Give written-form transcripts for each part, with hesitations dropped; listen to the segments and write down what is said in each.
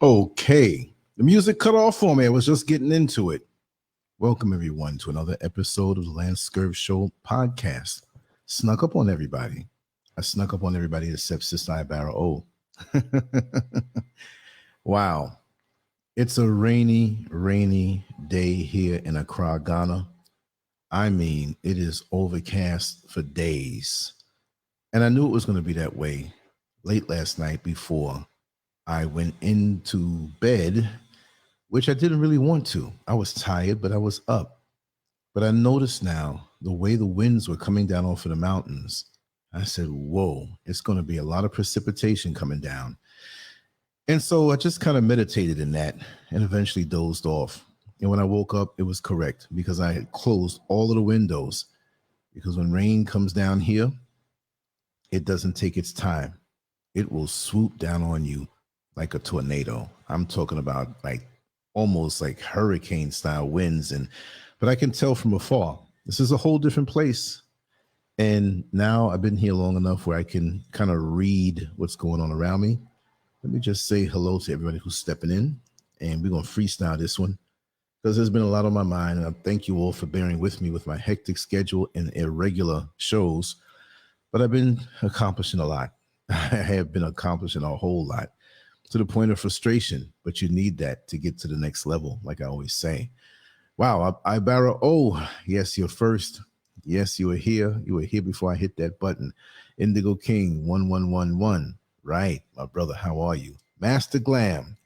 Okay, the music cut off for me. I was just getting into it. Welcome, everyone, to another episode of the LANCESCURV Show podcast. Snuck up on everybody. I snuck up on everybody except Sister Ibarra O. Wow. It's a rainy day here in Accra, Ghana. I mean, it is overcast for days. And I knew it was going to be that way late last night before I went into bed, which I didn't really want to. I was tired, but I was up. But I noticed now the way the winds were coming down off of the mountains. I said, whoa, it's going to be a lot of precipitation coming down. And so I just kind of meditated in that and eventually dozed off. And when I woke up, it was correct because I had closed all of the windows. Because when rain comes down here, it doesn't take its time. It will swoop down on you like a tornado. I'm talking about like almost like hurricane style winds. But I can tell from afar, this is a whole different place. And now I've been here long enough where I can kind of read what's going on around me. Let me just say hello to everybody who's stepping in, and we're going to freestyle this one because there's been a lot on my mind. And I thank you all for bearing with me with my hectic schedule and irregular shows, but I've been accomplishing a lot. I have been accomplishing a whole lot, to the point of frustration, but you need that to get to the next level, like I always say. Wow, Ibarra, oh, yes, you're first. Yes, you were here. You were here before I hit that button. Indigo King, 1111. Right, my brother, how are you? Master Glam,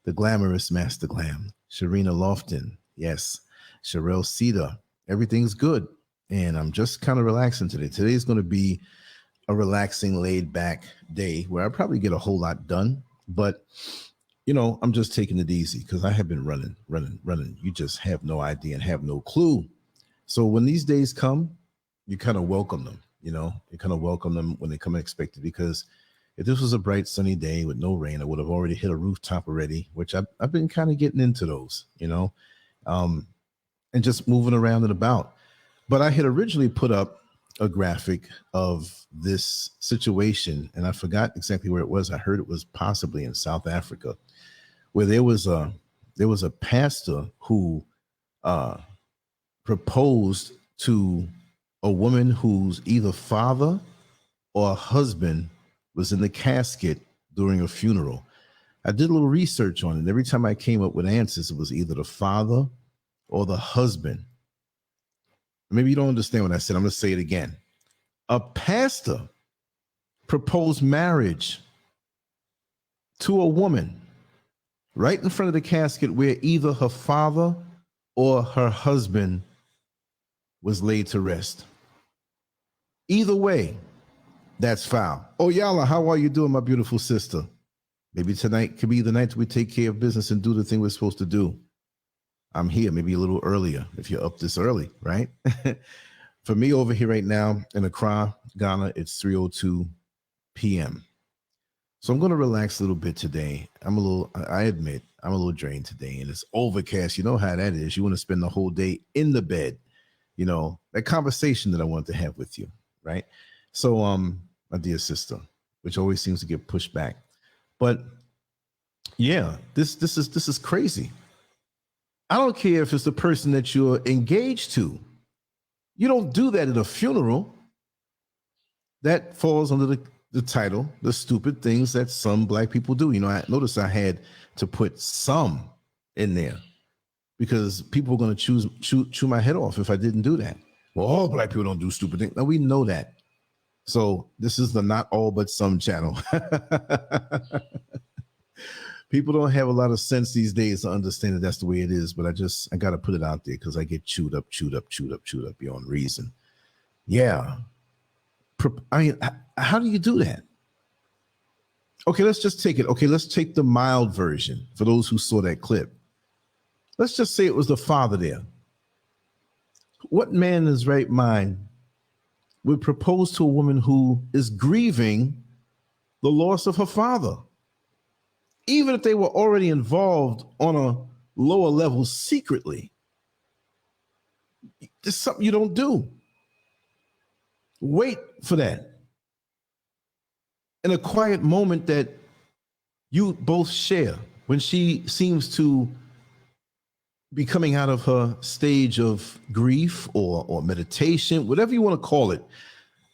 the glamorous Master Glam. Sharina Lofton, yes. Sherelle Cedar, everything's good. And I'm just kind of relaxing today. Today's going to be a relaxing, laid-back day where I probably get a whole lot done. But, you know, I'm just taking it easy because I have been running. You just have no idea and have no clue. So when these days come, you kind of welcome them, you know. You kind of welcome them when they come unexpected, because if this was a bright, sunny day with no rain, I would have already hit a rooftop already, which I've been kind of getting into those, you know, and just moving around and about. But I had originally put up a graphic of this situation, and I forgot exactly where it was. I heard it was possibly in South Africa, where there was a pastor who proposed to a woman whose either father or husband was in the casket during a funeral. I did a little research on it. Every time I came up with answers, it was either the father or the husband. Maybe you don't understand what I said. I'm going to say it again. A pastor proposed marriage to a woman right in front of the casket where either her father or her husband was laid to rest. Either way, that's foul. Oh, Yala, how are you doing, my beautiful sister? Maybe tonight could be the night we take care of business and do the thing we're supposed to do. I'm here, maybe a little earlier if you're up this early, right? For me over here right now in Accra, Ghana, it's 3:02 p.m. So I'm going to relax a little bit today. I admit, I'm a little drained today, and it's overcast. You know how that is. You want to spend the whole day in the bed, you know, that conversation that I want to have with you, right? So, my dear sister, which always seems to get pushed back. But yeah, this is crazy. I don't care if it's the person that you're engaged to. You don't do that at a funeral. That falls under the title, the stupid things that some black people do. You know, I noticed I had to put some in there because people were going to chew my head off if I didn't do that. Well, all black people don't do stupid things. Now we know that. So this is the not all but some channel. People don't have a lot of sense these days to understand that that's the way it is. But I got to put it out there because I get chewed up beyond reason. Yeah. I mean, how do you do that? Okay, let's just take it. Okay, let's take the mild version for those who saw that clip. Let's just say it was the father there. What man in his right mind would propose to a woman who is grieving the loss of her father? Even if they were already involved on a lower level secretly. It's something you don't do. Wait for that. In a quiet moment that you both share when she seems to be coming out of her stage of grief or meditation, whatever you want to call it.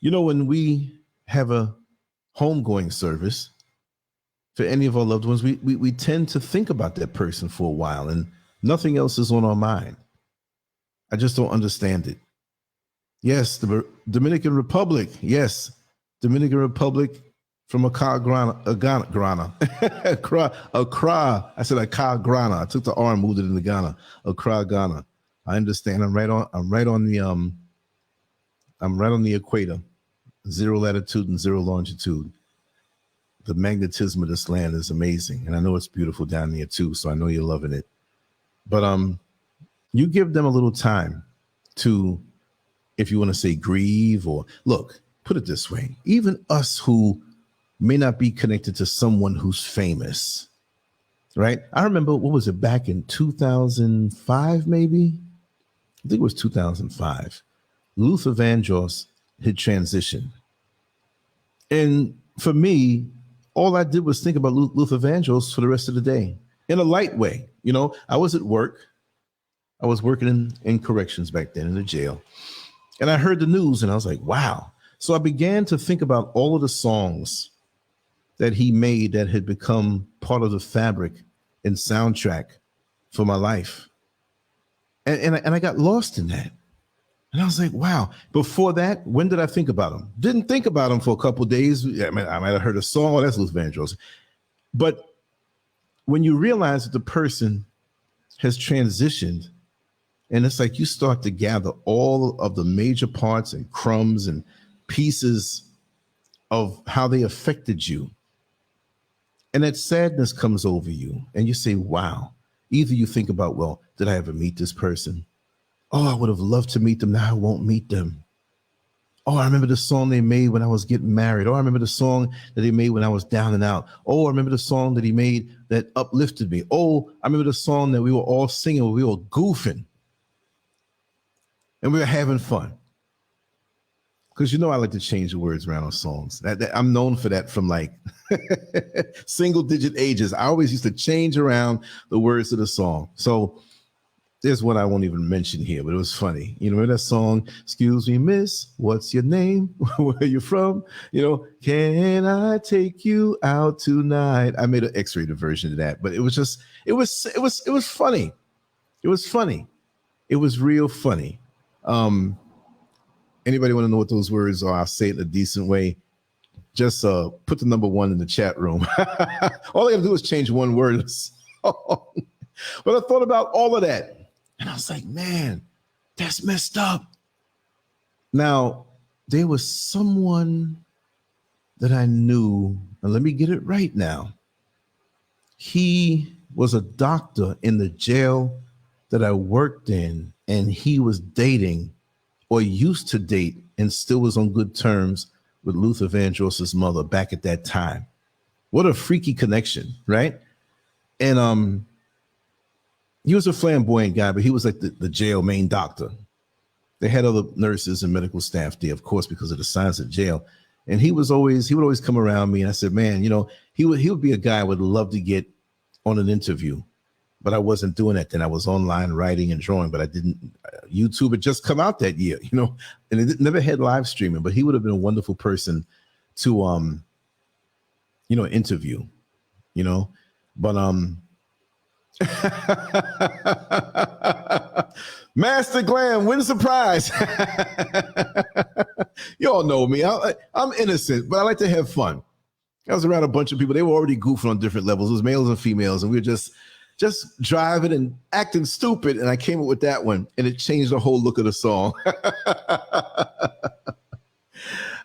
You know, when we have a homegoing service for any of our loved ones, we tend to think about that person for a while and nothing else is on our mind. I just don't understand it. Yes, the Dominican Republic. Yes, Dominican Republic from Accra, Ghana. Accra. I said Accra, Ghana. I took the R and moved it into Ghana. Accra, Ghana. I understand. I'm right on the equator, 0 latitude and 0 longitude. The magnetism of this land is amazing, and I know it's beautiful down there too. So I know you're loving it. But you give them a little time to, if you want to say, grieve, or look, put it this way: even us who may not be connected to someone who's famous, right? I remember, what was it, back in 2005, maybe? I think it was 2005. Luther Vandross had transitioned. And for me, all I did was think about Luther Vandross for the rest of the day in a light way. You know, I was at work. I was working in corrections back then, in the jail. And I heard the news and I was like, wow. So I began to think about all of the songs that he made that had become part of the fabric and soundtrack for my life. And I got lost in that. And I was like, wow. Before that, when did I think about him? Didn't think about him for a couple of days. I might have heard a song. Oh, that's Luther Vandross. But when you realize that the person has transitioned, and it's like you start to gather all of the major parts and crumbs and pieces of how they affected you, and that sadness comes over you, and you say, wow. Either you think about, well, did I ever meet this person? Oh, I would have loved to meet them. Now I won't meet them. Oh, I remember the song they made when I was getting married. Oh, I remember the song that they made when I was down and out. Oh, I remember the song that he made that uplifted me. Oh, I remember the song that we were all singing when we were goofing and we were having fun. Because you know I like to change the words around on songs. I'm known for that from like single digit ages. I always used to change around the words of the song. So there's one I won't even mention here, but it was funny. You know, remember that song, "Excuse me, miss, what's your name? Where are you from? You know, can I take you out tonight?" I made an X-rated version of that, but it was just, it was funny. It was funny. It was real funny. Anybody want to know what those words are? I'll say it in a decent way. Just put the number 1 in the chat room. All I got to do is change one word. But I thought about all of that. And I was like, man, that's messed up. Now, there was someone that I knew, and let me get it right now. He was a doctor in the jail that I worked in, and he was dating, or used to date, and still was on good terms with Luther Vandross's mother back at that time. What a freaky connection, right? And he was a flamboyant guy, but he was like the jail main doctor. They had other nurses and medical staff there, of course, because of the size of jail. And he would always come around me, and I said, man, you know, he would be a guy I would love to get on an interview. But I wasn't doing that then. I was online writing and drawing, but I didn't. YouTube had just come out that year, you know, and it never had live streaming. But he would have been a wonderful person to, you know, interview, you know. But Master Glam, win surprise. You all know me. I'm innocent, but I like to have fun. I was around a bunch of people. They were already goofing on different levels. It was males and females, and we were just driving and acting stupid, and I came up with that one, and it changed the whole look of the song.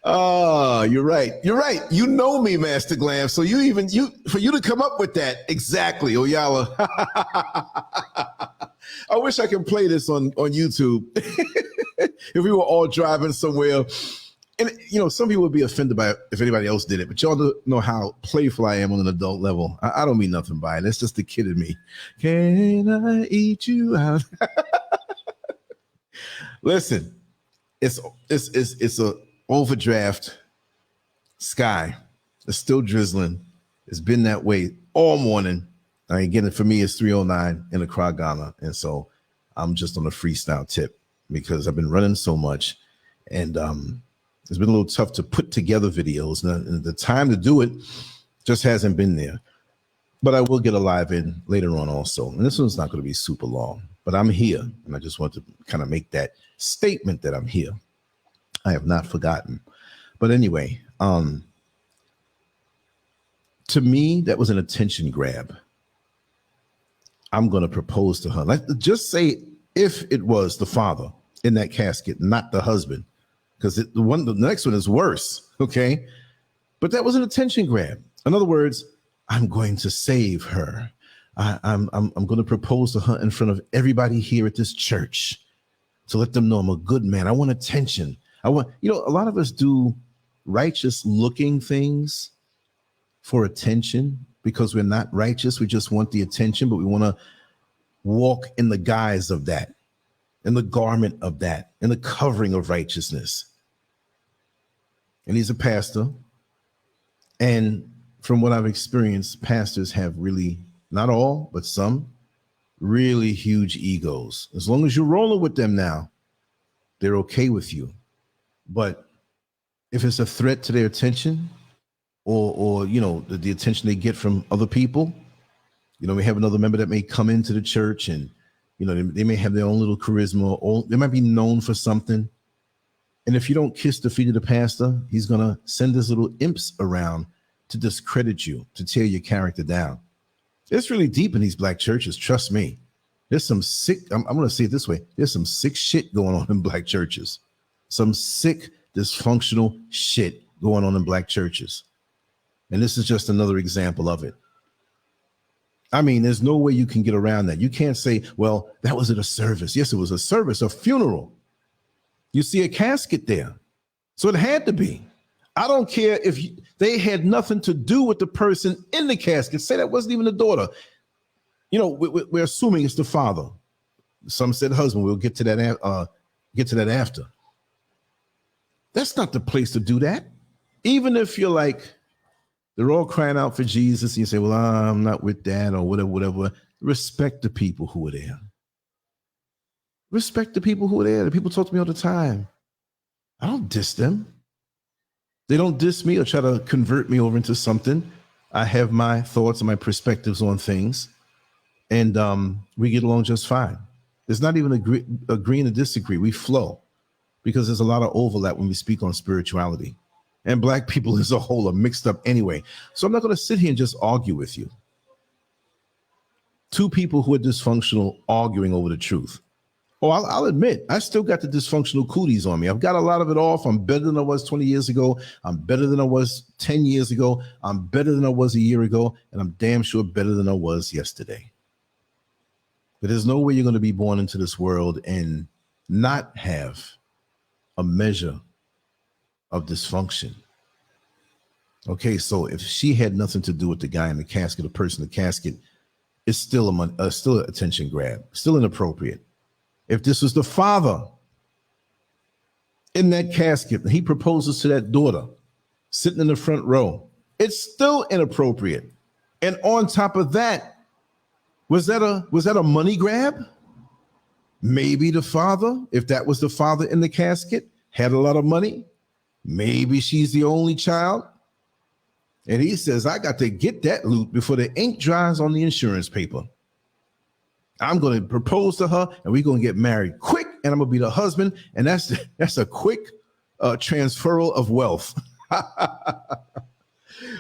Oh, you're right. You're right. You know me, Master Glam. So for you to come up with that, exactly, Oyala. I wish I could play this on YouTube. If we were all driving somewhere. And, you know, some people would be offended by it if anybody else did it, but y'all know how playful I am on an adult level. I don't mean nothing by it. That's just the kid in me. Can I eat you out? Listen, it's a overdraft sky. It's still drizzling. It's been that way all morning. Again, for me, it's 3:09 in Accra, Ghana. And so I'm just on a freestyle tip because I've been running so much. And it's been a little tough to put together videos. And the time to do it just hasn't been there. But I will get a live in later on also. And this one's not going to be super long. But I'm here. And I just want to kind of make that statement that I'm here. I have not forgotten. But anyway, to me, that was an attention grab. I'm going to propose to her. Just say if it was the father in that casket, not the husband, because the next one is worse. Okay. But that was an attention grab. In other words, I'm going to save her. I'm going to propose to her in front of everybody here at this church to let them know I'm a good man. I want attention. A lot of us do righteous looking things for attention because we're not righteous. We just want the attention, but we want to walk in the guise of that, in the garment of that, in the covering of righteousness. And he's a pastor. And from what I've experienced, pastors have really, not all, but some, really huge egos. As long as you're rolling with them now, they're okay with you. But if it's a threat to their attention or the attention they get from other people, we have another member that may come into the church and, they may have their own little charisma or they might be known for something. And if you don't kiss the feet of the pastor, he's going to send his little imps around to discredit you, to tear your character down. It's really deep in these black churches. Trust me. There's some sick, I'm going to say it this way. There's some sick shit going on in black churches. Some sick, dysfunctional shit going on in black churches. And this is just another example of it. I mean, there's no way you can get around that. You can't say, well, that was at a service. Yes, it was a service, a funeral. You see a casket there. So it had to be. I don't care if they had nothing to do with the person in the casket. Say that wasn't even the daughter. We're assuming it's the father. Some said husband. We'll get to that after. That's not the place to do that. Even if you're like, they're all crying out for Jesus, and you say, well, I'm not with that or whatever. Respect the people who are there. Respect the people who are there. The people talk to me all the time. I don't diss them. They don't diss me or try to convert me over into something. I have my thoughts and my perspectives on things, and we get along just fine. There's not even agreeing to disagree. We flow because there's a lot of overlap when we speak on spirituality. And black people as a whole are mixed up anyway. So I'm not going to sit here and just argue with you. Two people who are dysfunctional arguing over the truth. Oh, I'll admit, I still got the dysfunctional cooties on me. I've got a lot of it off. I'm better than I was 20 years ago. I'm better than I was 10 years ago. I'm better than I was a year ago. And I'm damn sure better than I was yesterday. But there's no way you're going to be born into this world and not have a measure of dysfunction. Okay, so if she had nothing to do with the guy in the casket, the person in the casket, it's still still an attention grab, still inappropriate. If this was the father in that casket and he proposes to that daughter sitting in the front row, it's still inappropriate. And on top of that, was that a money grab? Maybe the father, if that was the father in the casket, had a lot of money. Maybe she's the only child. And he says, I got to get that loot before the ink dries on the insurance paper. I'm going to propose to her and we're going to get married quick and I'm going to be the husband. And that's a quick transferal of wealth.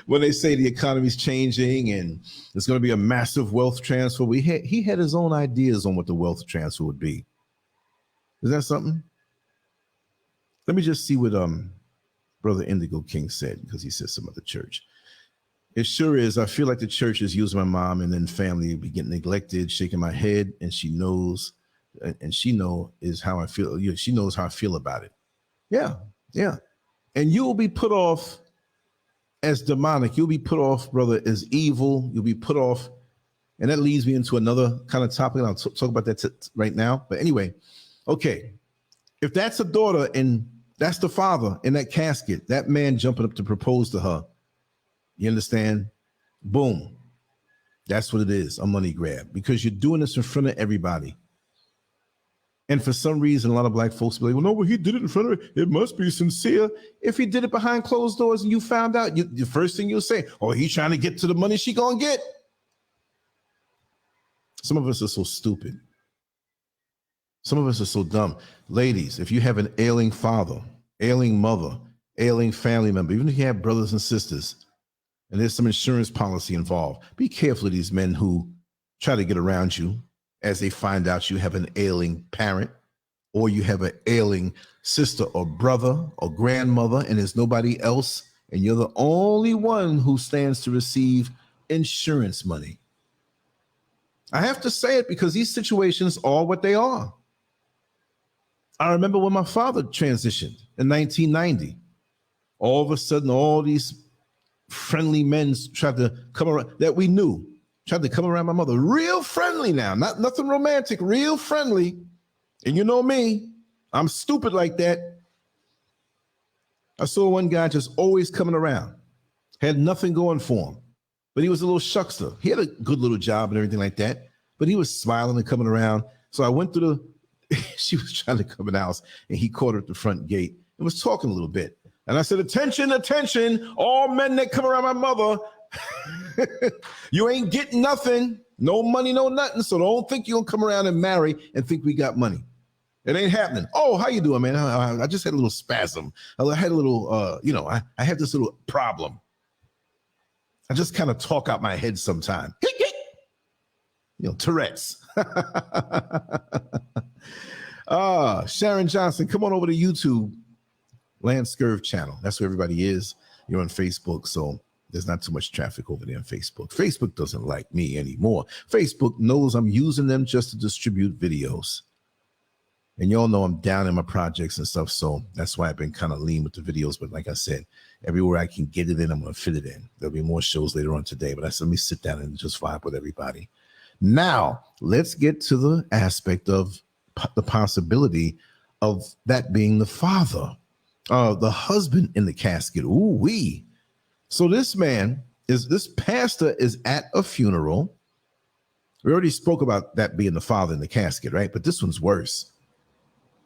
When they say the economy's changing and there's going to be a massive wealth transfer, he had his own ideas on what the wealth transfer would be. Is that something? Let me just see what Brother Indigo King said, because he said some other church. It sure is. I feel like the church is using my mom and then family be getting neglected, shaking my head, and she knows, and she knows how I feel. She knows how I feel about it. Yeah. And you will be put off as demonic. You'll be put off, brother, as evil. You'll be put off. And that leads me into another kind of topic. And I'll talk about that right now. But anyway, okay. If that's a daughter and that's the father in that casket, that man jumping up to propose to her, you understand? Boom. That's what it is, a money grab, because you're doing this in front of everybody. And for some reason, a lot of black folks be like, well, no, he did it in front of it. It must be sincere. If he did it behind closed doors and you found out, the first thing you'll say, oh, he's trying to get to the money she gonna get. Some of us are so stupid. Some of us are so dumb. Ladies, if you have an ailing father, ailing mother, ailing family member, even if you have brothers and sisters, and there's some insurance policy involved, be careful of these men who try to get around you as they find out you have an ailing parent or you have an ailing sister or brother or grandmother and there's nobody else and you're the only one who stands to receive insurance money. I have to say it because these situations are what they are. I remember when my father transitioned in 1990. All of a sudden, all these friendly men tried to come around that we knew, tried to come around my mother. Real friendly now, not nothing romantic, real friendly. And you know me, I'm stupid like that. I saw one guy just always coming around, had nothing going for him, but he was a little shuckster. He had a good little job and everything like that, but he was smiling and coming around. So I went through she was trying to come in the house and he caught her at the front gate and was talking a little bit. And I said, attention, attention, all men that come around my mother, you ain't getting nothing, no money, no nothing. So don't think you're gonna come around and marry and think we got money. It ain't happening. Oh, how you doing, man? I just had a little spasm. I had a little, I have this little problem. I just kind of talk out my head sometime. Tourette's. Sharon Johnson, come on over to YouTube, LANCESCURV channel. That's where everybody is. You're on Facebook, so there's not too much traffic over there on Facebook. Facebook doesn't like me anymore. Facebook knows I'm using them just to distribute videos. And y'all know I'm down in my projects and stuff, so that's why I've been kind of lean with the videos. But like I said, everywhere I can get it in, I'm going to fit it in. There'll be more shows later on today, but I said, let me sit down and just vibe with everybody. Now, let's get to the aspect of the possibility of that being the father, the husband in the casket. Ooh-wee. So this pastor is at a funeral. We already spoke about that being the father in the casket, right? But this one's worse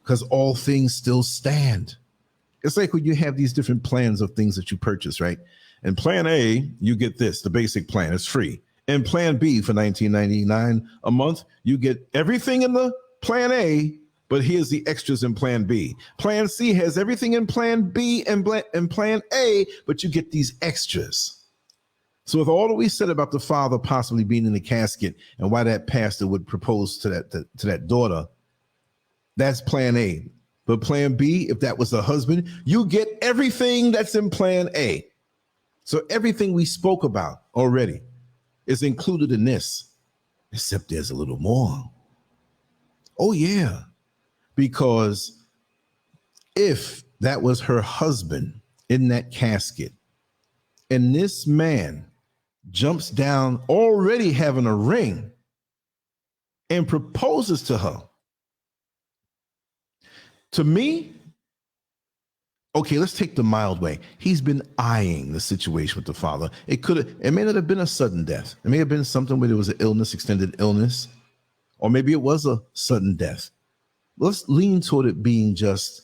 because all things still stand. It's like when you have these different plans of things that you purchase, right? And plan A, you get this, the basic plan, it's free. And plan B for $19.99 a month, you get everything in the plan A, but here's the extras in plan B. Plan C has everything in plan B and plan A, but you get these extras. So with all that we said about the father possibly being in the casket and why that pastor would propose to that daughter, that's plan A. But plan B, if that was the husband, you get everything that's in plan A. So everything we spoke about already is included in this, except there's a little more. Oh, yeah. Because if that was her husband in that casket, and this man jumps down already having a ring and proposes to her, to me, okay, let's take the mild way. He's been eyeing the situation with the father. It may not have been a sudden death. It may have been something where there was an illness, extended illness, or maybe it was a sudden death. Let's lean toward it being just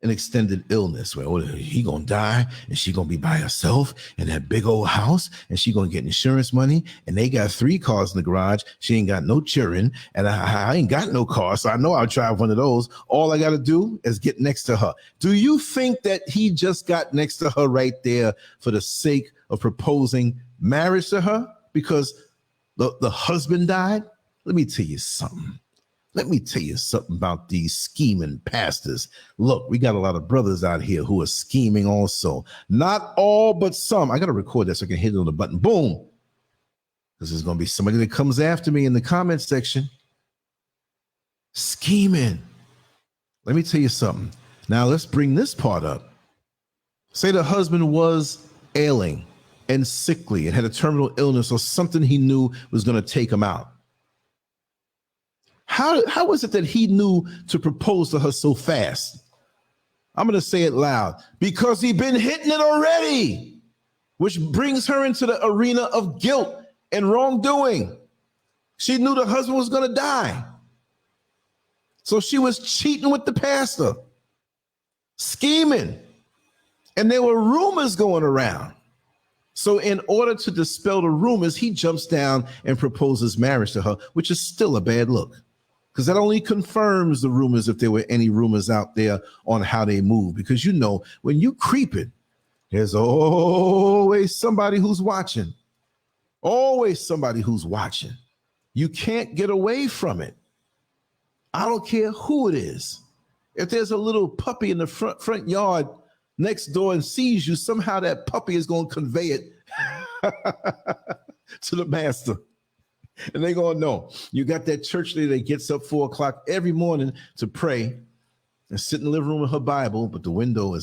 an extended illness where he gonna die and she gonna be by herself in that big old house and she gonna get insurance money and they got 3 cars in the garage. She ain't got no children and I ain't got no car, so I know I'll drive one of those. All I gotta do is get next to her. Do you think that he just got next to her right there for the sake of proposing marriage to her because the husband died? Let me tell you something. Let me tell you something about these scheming pastors. Look, we got a lot of brothers out here who are scheming also. Not all, but some. I got to record that so I can hit it on the button. Boom. Because there's going to be somebody that comes after me in the comment section. Scheming. Let me tell you something. Now let's bring this part up. Say the husband was ailing and sickly and had a terminal illness or something he knew was going to take him out. How was it that he knew to propose to her so fast? I'm going to say it loud. Because he'd been hitting it already, which brings her into the arena of guilt. and wrongdoing. She knew the husband was going to die. So she was cheating with the pastor, scheming. And there were rumors going around. So in order to dispel the rumors, he jumps down and proposes marriage to her, which is still a bad look, because that only confirms the rumors if there were any rumors out there on how they move. Because, you know, when you creep it, there's always somebody who's watching. Always somebody who's watching. You can't get away from it. I don't care who it is. If there's a little puppy in the front yard next door and sees you, somehow that puppy is going to convey it to the master. And they're going to know. You got that church lady that gets up 4 o'clock every morning to pray and sit in the living room with her Bible, but the window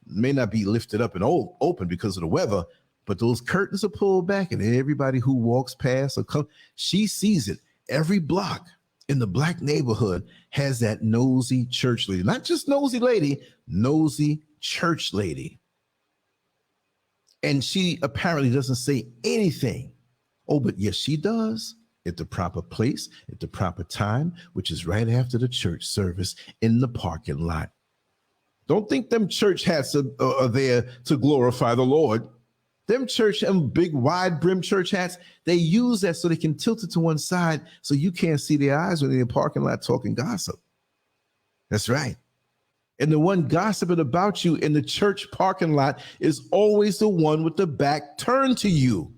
may not be lifted up and open because of the weather, but those curtains are pulled back, and everybody who walks past or comes, she sees it. Every block in the black neighborhood has that nosy church lady. Not just nosy lady, nosy church lady. And she apparently doesn't say anything. Oh, but yes, she does, at the proper place, at the proper time, which is right after the church service in the parking lot. Don't think them church hats are there to glorify the Lord. Them church and big wide brim church hats, they use that so they can tilt it to one side so you can't see their eyes when they're in the parking lot talking gossip. That's right. And the one gossiping about you in the church parking lot is always the one with the back turned to you.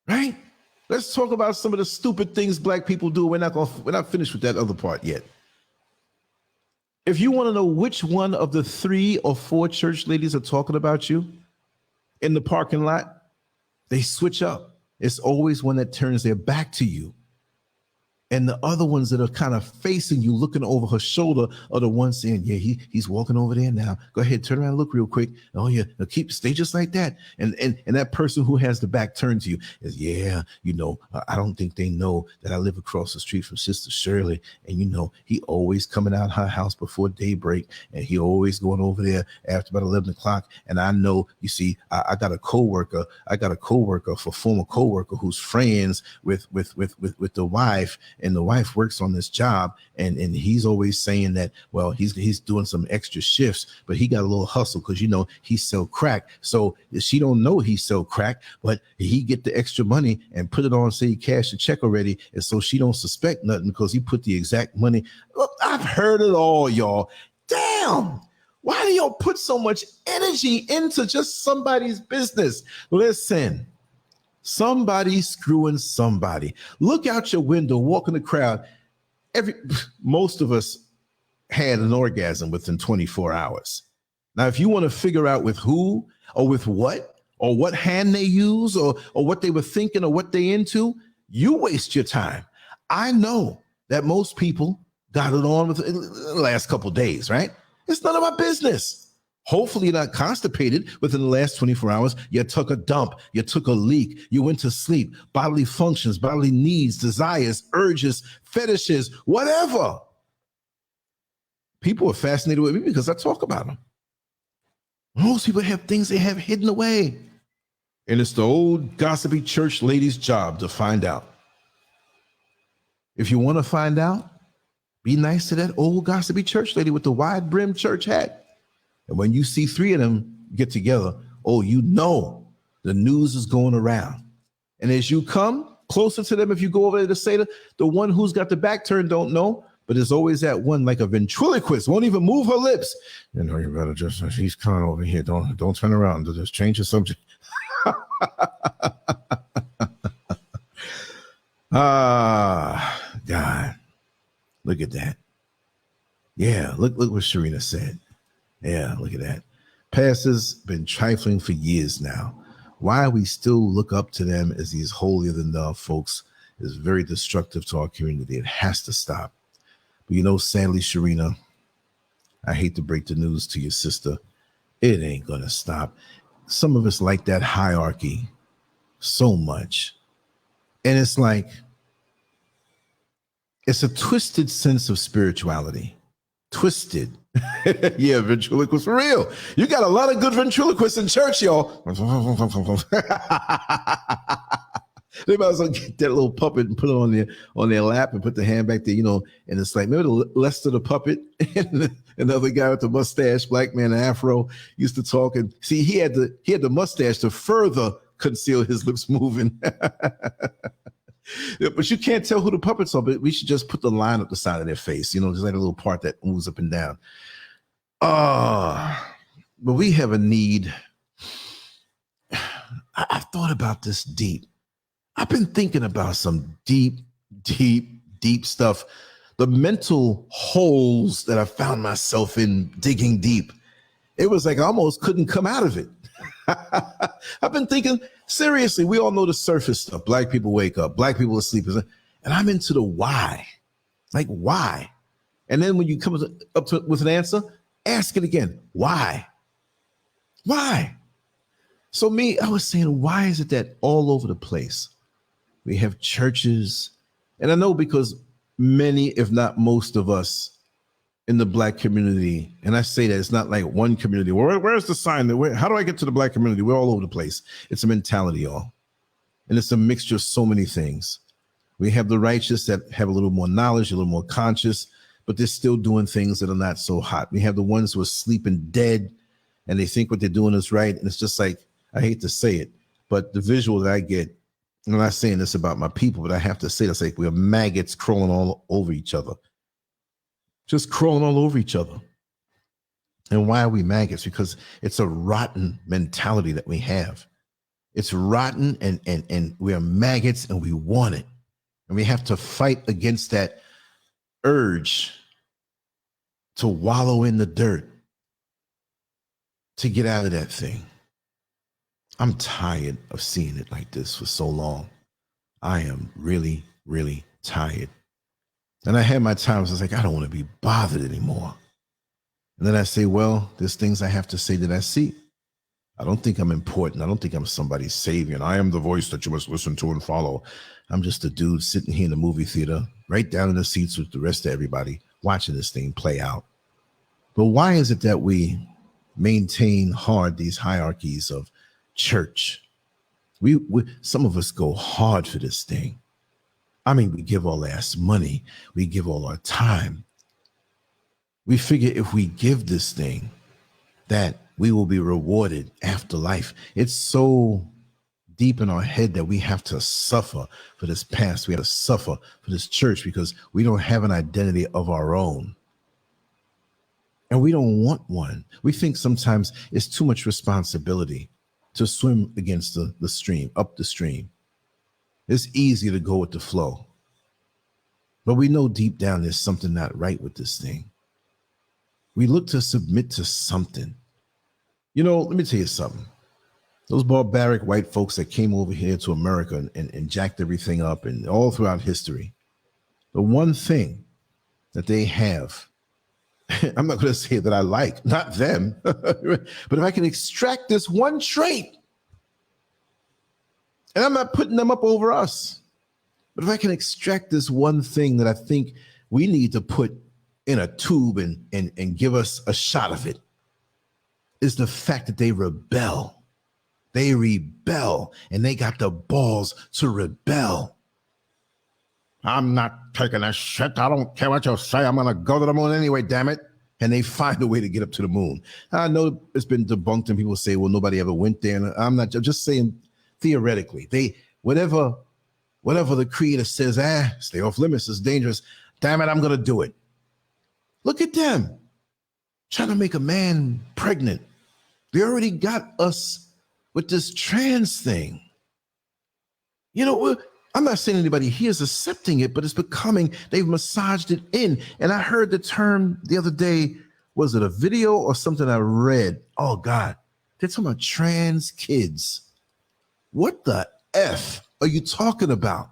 Right? Let's talk about some of the stupid things black people do. We're not finished with that other part yet. If you want to know which one of the 3 or 4 church ladies are talking about you in the parking lot, they switch up. It's always one that turns their back to you. And the other ones that are kind of facing you, looking over her shoulder, are the ones saying, yeah, he's walking over there now. Go ahead, turn around, look real quick. Oh, yeah, now stay just like that. And that person who has the back turned to you is, yeah, you know, I don't think they know that I live across the street from Sister Shirley. And, you know, he always coming out her house before daybreak, and he always going over there after about 11 o'clock. And I know, you see, I got a coworker, former coworker who's friends with the wife, and the wife works on this job, and he's always saying that, well, he's doing some extra shifts, but he got a little hustle because, you know, he sell crack. So she don't know he sell crack, but he get the extra money and put it on, say he cashed the check already, and so she don't suspect nothing because he put the exact money. Look, I've heard it all, y'all. Damn. Why do y'all put so much energy into just somebody's business? Listen. Somebody's screwing somebody. Look out your window, walk in the crowd. Most of us had an orgasm within 24 hours. Now, if you want to figure out with who or with what, or what hand they use, or what they were thinking, or what they into, you waste your time. I know that most people got it on within the last couple of days, right? It's none of my business. Hopefully you're not constipated within the last 24 hours. You took a dump. You took a leak. You went to sleep. Bodily functions, bodily needs, desires, urges, fetishes, whatever. People are fascinated with me because I talk about them. Most people have things they have hidden away. And it's the old gossipy church lady's job to find out. If you want to find out, be nice to that old gossipy church lady with the wide brim church hat. And when you see 3 of them get together, oh, you know the news is going around. And as you come closer to them, if you go over there to say the one who's got the back turned don't know, but there's always that one like a ventriloquist, won't even move her lips. You know, you better just, she's coming over here. Don't turn around. Just change the subject. God, look at that. Yeah, look what Sharina said. Yeah, look at that. Pastors been trifling for years now. Why we still look up to them as these holier than thou folks is very destructive to our community. It has to stop. But you know, sadly, Sharina, I hate to break the news to your sister. It ain't gonna stop. Some of us like that hierarchy so much. And it's like, it's a twisted sense of spirituality. Twisted. Yeah, ventriloquist for real. You got a lot of good ventriloquists in church, y'all. They might as well get that little puppet and put it on their lap and put the hand back there, you know. And it's like, remember Lester the puppet and another guy with the mustache, black man, afro, used to talk. And see, he had the mustache to further conceal his lips moving. But you can't tell who the puppets are. But we should just put the line up the side of their face, you know, just like a little part that moves up and down. But we have a need. I've thought about this deep. I've been thinking about some deep stuff. The mental holes that I found myself in digging deep. It was like I almost couldn't come out of it. I've been thinking, seriously, we all know the surface stuff. Black people wake up, black people are sleeping. And I'm into the why. Like, why? And then when you come up with an answer, ask it again. Why? Why? So I was saying, why is it that all over the place we have churches? And I know because many, if not most of us in the black community, and I say that it's not like one community. Where's the sign? How do I get to the black community? We're all over the place. It's a mentality, y'all. And it's a mixture of so many things. We have the righteous that have a little more knowledge, a little more conscious, but they're still doing things that are not so hot. We have the ones who are sleeping dead and they think what they're doing is right. And it's just like, I hate to say it, but the visual that I get, and I'm not saying this about my people, but I have to say this, like we're maggots crawling all over each other. Just crawling all over each other. And why are we maggots? Because it's a rotten mentality that we have. It's rotten and we're maggots and we want it. And we have to fight against that urge to wallow in the dirt, to get out of that thing. I'm tired of seeing it like this for so long. I am really, really tired. And I had my times, I was like, I don't want to be bothered anymore. And then I say, well, there's things I have to say that I see. I don't think I'm important. I don't think I'm somebody's savior. And I am the voice that you must listen to and follow. I'm just a dude sitting here in the movie theater, right down in the seats with the rest of everybody, watching this thing play out. But why is it that we maintain hard these hierarchies of church? We some of us go hard for this thing. I mean, we give all our money. We give all our time. We figure if we give this thing that we will be rewarded after life. It's so deep in our head that we have to suffer for this past. We have to suffer for this church because we don't have an identity of our own. And we don't want one. We think sometimes it's too much responsibility to swim against the stream, up the stream. It's easy to go with the flow. But we know deep down there's something not right with this thing. We look to submit to something. You know, let me tell you something. Those barbaric white folks that came over here to America and jacked everything up and all throughout history, the one thing that they have, I'm not going to say that I like, not them, but if I can extract this one trait, and I'm not putting them up over us, but if I can extract this one thing that I think we need to put in a tube and give us a shot of it, is the fact that they rebel. They rebel, and they got the balls to rebel. I'm not taking a shit. I don't care what you say. I'm going to go to the moon anyway, damn it. And they find a way to get up to the moon. I know it's been debunked and people say, well, nobody ever went there. And I'm just saying theoretically, whatever the creator says, stay off limits, it's dangerous. Damn it, I'm going to do it. Look at them trying to make a man pregnant. They already got us with this trans thing. You know, I'm not saying anybody here is accepting it, but it's becoming, they've massaged it in. And I heard the term the other day, was it a video or something I read? Oh God, they're talking about trans kids. What the F are you talking about?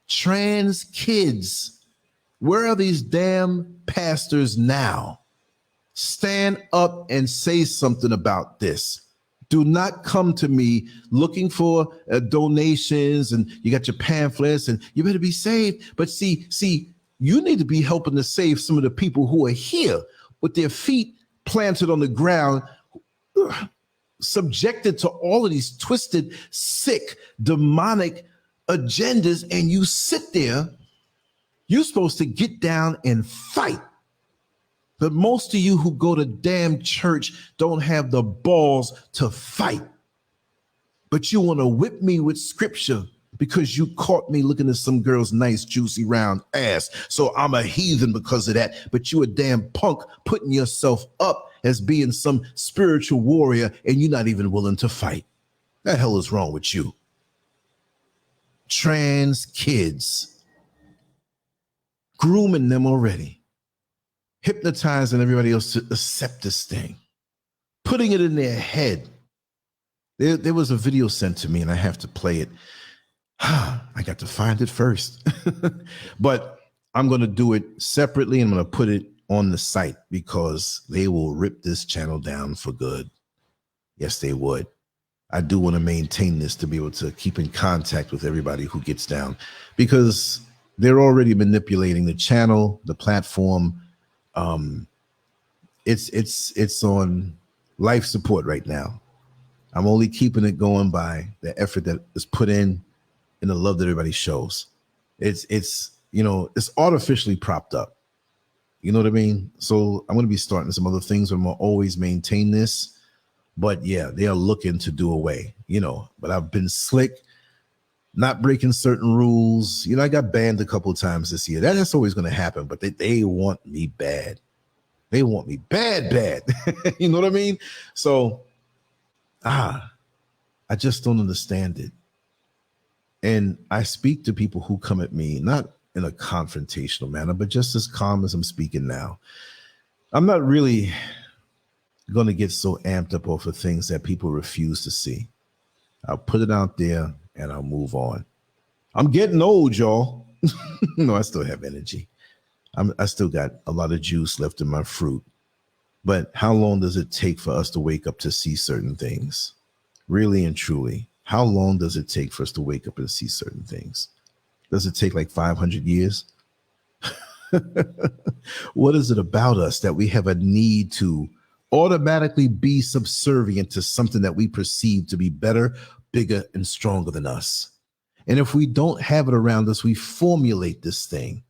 Trans kids. Where are these damn pastors now? Stand up and say something about this. Do not come to me looking for donations and you got your pamphlets and you better be saved. But see, you need to be helping to save some of the people who are here with their feet planted on the ground, subjected to all of these twisted, sick, demonic agendas and you sit there. You're supposed to get down and fight. But most of you who go to damn church don't have the balls to fight. But you want to whip me with scripture because you caught me looking at some girl's nice, juicy, round ass. So I'm a heathen because of that. But you a damn punk putting yourself up as being some spiritual warrior and you're not even willing to fight. What the hell is wrong with you? Trans kids, grooming them already, hypnotizing everybody else to accept this thing, putting it in their head. There was a video sent to me and I have to play it. I got to find it first, but I'm going to do it separately. I'm going to put it on the site because they will rip this channel down for good. Yes, they would. I do want to maintain this to be able to keep in contact with everybody who gets down because they're already manipulating the channel, the platform. It's on life support right now. I'm only keeping it going by the effort that is put in and the love that everybody shows. It's you know, it's artificially propped up. You know what I mean? So I'm going to be starting some other things. I'm going to always maintain this. But yeah, they are looking to do away, you know, but I've been slick, not breaking certain rules. You know, I got banned a couple of times this year. That's always going to happen, but they want me bad. They want me bad. You know what I mean? So, I just don't understand it. And I speak to people who come at me, not in a confrontational manner, but just as calm as I'm speaking now. I'm not really going to get so amped up over things that people refuse to see. I'll put it out there and I'll move on. I'm getting old, y'all. No, I still have energy. I still got a lot of juice left in my fruit. But how long does it take for us to wake up to see certain things? Really and truly, how long does it take for us to wake up and see certain things? Does it take like 500 years? What is it about us that we have a need to automatically be subservient to something that we perceive to be better, bigger, and stronger than us? And if we don't have it around us, we formulate this thing.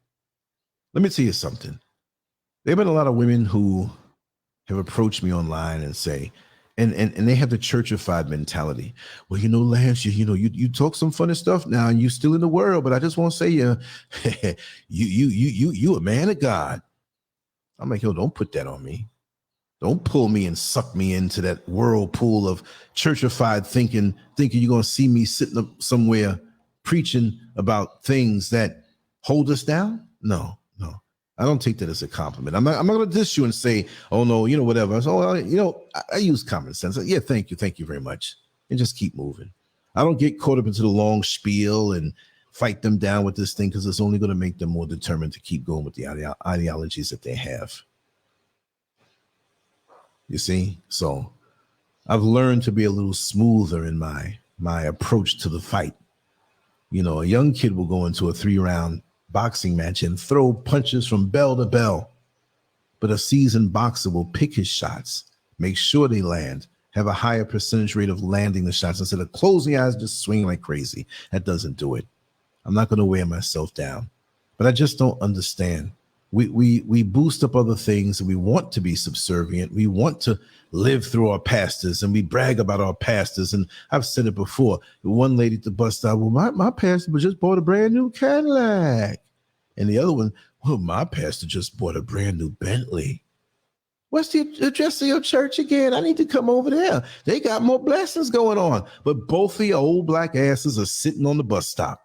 Let me tell you something. There have been a lot of women who have approached me online and say, and they have the churchified mentality. Well, you know, Lance, you talk some funny stuff now and you still in the world, but I just want to say you a man of God. I'm like, yo, don't put that on me. Don't pull me and suck me into that whirlpool of churchified thinking you're going to see me sitting up somewhere preaching about things that hold us down. No. I don't take that as a compliment. I'm not going to diss you and say, oh, no, you know, whatever. So, I use common sense. Yeah, thank you very much. And just keep moving. I don't get caught up into the long spiel and fight them down with this thing because it's only going to make them more determined to keep going with the ideologies that they have. You see? So I've learned to be a little smoother in my approach to the fight. You know, a young kid will go into a 3-round boxing match and throw punches from bell to bell. But a seasoned boxer will pick his shots, make sure they land, have a higher percentage rate of landing the shots instead of closing your eyes, just swing like crazy. That doesn't do it. I'm not going to wear myself down, but I just don't understand. We boost up other things and we want to be subservient. We want to live through our pastors and we brag about our pastors. And I've said it before. One lady at the bus stop, well, my pastor just bought a brand new Cadillac. And the other one, well, my pastor just bought a brand new Bentley. What's the address of your church again? I need to come over there. They got more blessings going on. But both of your old black asses are sitting on the bus stop.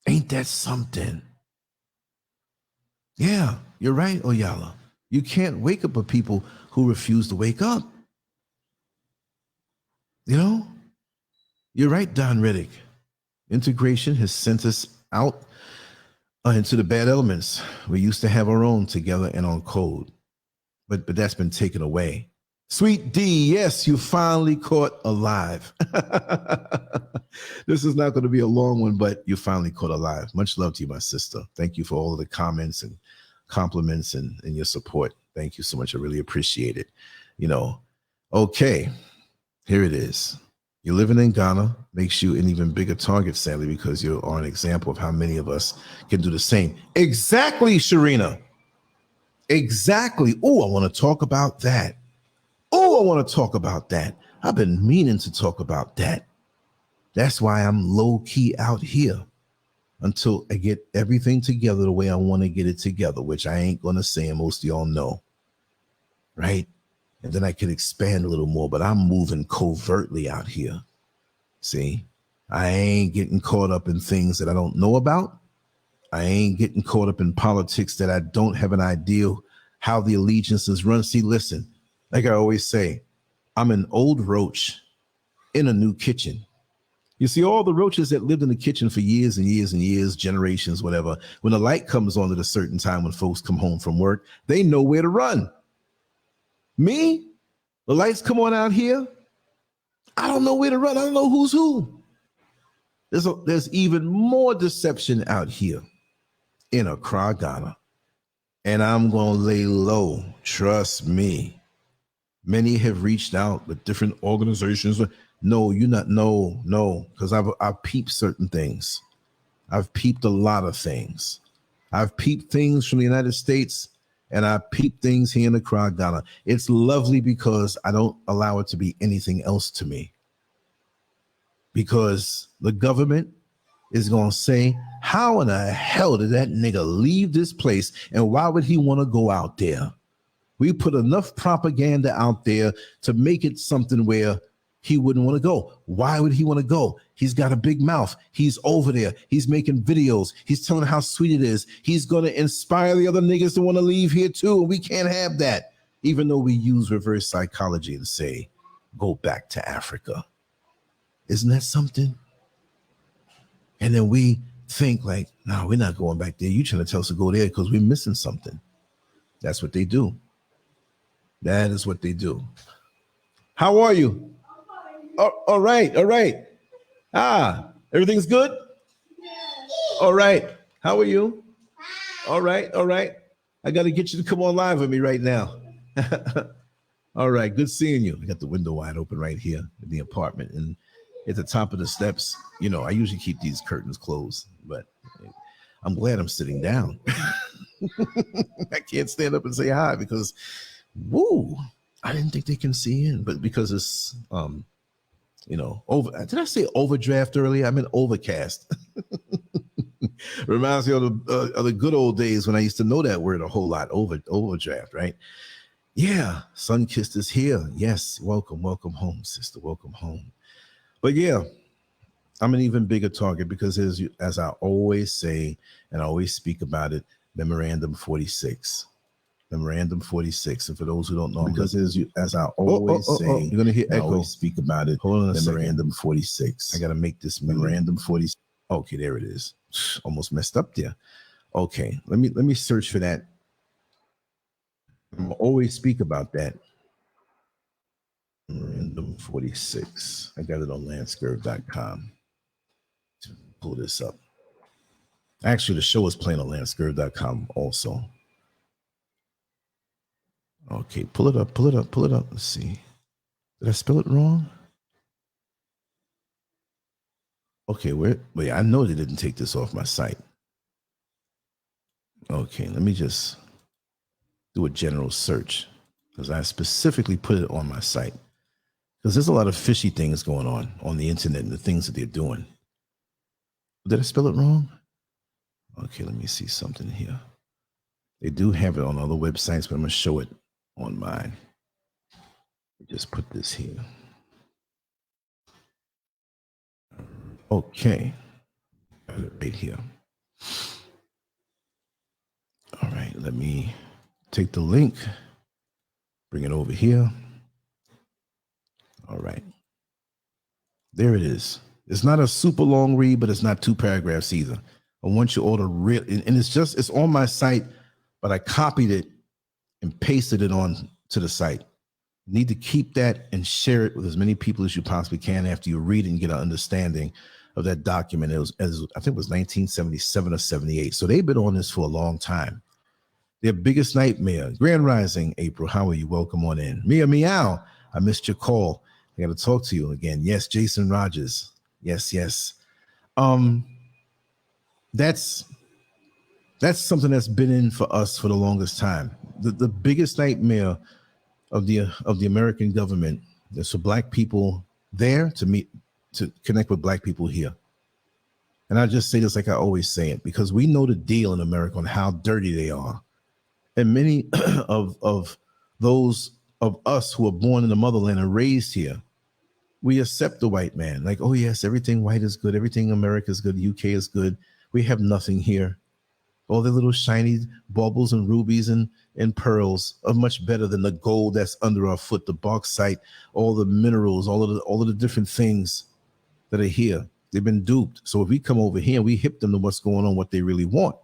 Ain't that something? Yeah, you're right, Oyala. You can't wake up with people who refuse to wake up. You know? You're right, Don Riddick. Integration has sent us out into the bad elements. We used to have our own together and on code, but that's been taken away. Sweet D, yes, you finally caught alive. This is not going to be a long one, but you finally caught alive. Much love to you, my sister. Thank you for all of the comments and compliments and your support. Thank you so much. I really appreciate it. You know, okay, here it is. You're living in Ghana makes you an even bigger target, sadly, because you are an example of how many of us can do the same. Exactly, Sharina. Exactly. Oh, I want to talk about that. Oh, I want to talk about that. I've been meaning to talk about that. That's why I'm low key out here until I get everything together the way I want to get it together, which I ain't going to say, and most of y'all know. Right? And then I can expand a little more, but I'm moving covertly out here. See, I ain't getting caught up in things that I don't know about. I ain't getting caught up in politics that I don't have an idea how the allegiances run. See, listen, like I always say, I'm an old roach in a new kitchen. You see, all the roaches that lived in the kitchen for years and years and years, generations, whatever, when the light comes on at a certain time when folks come home from work, they know where to run. Me, the lights come on out here, I don't know where to run. I don't know who's who. There's even more deception out here in Accra, Ghana. And I'm going to lay low. Trust me. Many have reached out with different organizations. No, you're not. No, because I've peeped certain things. I've peeped a lot of things. I've peeped things from the United States, and I peep things here in Accra, Ghana. It's lovely because I don't allow it to be anything else to me. Because the government is going to say, how in the hell did that nigga leave this place? And why would he want to go out there? We put enough propaganda out there to make it something where he wouldn't want to go. Why would he want to go? He's got a big mouth. He's over there. He's making videos. He's telling how sweet it is. He's going to inspire the other niggas to want to leave here too. And we can't have that, even though we use reverse psychology and say, go back to Africa. Isn't that something? And then we think like, no, we're not going back there. You trying to tell us to go there because we're missing something. That's what they do. That is what they do. How are you? Oh, all right. Everything's good? All right. How are you? All right. I got to get you to come on live with me right now. All right. Good seeing you. I got the window wide open right here in the apartment. And at the top of the steps, you know, I usually keep these curtains closed, but I'm glad I'm sitting down. I can't stand up and say hi because, woo, I didn't think they can see in, but because it's, you know, did I say overdraft earlier? I meant overcast. Reminds me of the good old days when I used to know that word a whole lot, overdraft, right? Yeah, Sunkissed is here. Yes, welcome home, sister, welcome home. But yeah, I'm an even bigger target because as I always say, and I always speak about it, Memorandum 46. Memorandum 46. And for those who don't know, because as I always say, you're going to hear echo. I always speak about it. Hold on a Memorandum 46. I got to make this Memorandum 46. Okay, there it is. Almost messed up there. Okay, let me search for that. I always speak about that. Memorandum 46. I got it on LANCESCURV.com to pull this up. Actually, the show is playing on LANCESCURV.com also. Okay, pull it up. Let's see. Did I spell it wrong? Okay, wait, I know they didn't take this off my site. Okay, let me just do a general search because I specifically put it on my site. Because there's a lot of fishy things going on the internet and the things that they're doing. Did I spell it wrong? Okay, let me see something here. They do have it on other websites, but I'm going to show it on mine. Just put this here. Okay. Right here. All right, let me take the link, bring it over here. All right. There it is. It's not a super long read, but it's not 2 paragraphs either. I want you all to read, and it's on my site, but I copied it and pasted it on to the site. You need to keep that and share it with as many people as you possibly can after you read it and get an understanding of that document. I think it was 1977 or 78. So they've been on this for a long time. Their biggest nightmare. Grand Rising, April. How are you? Welcome on in. Meow. I missed your call. I got to talk to you again. Yes, Jason Rogers. Yes. Um, that's something that's been in for us for the longest time. The biggest nightmare of the American government is for black people there to connect with black people here. And I just say this like I always say it, because we know the deal in America on how dirty they are. And many of those of us who are born in the motherland and raised here, we accept the white man. Like, oh yes, everything white is good. Everything America is good. UK is good. We have nothing here. All the little shiny baubles and rubies and pearls are much better than the gold that's under our foot, the bauxite, all the minerals, all of the different things that are here. They've been duped. So if we come over here and we hip them to what's going on, what they really want,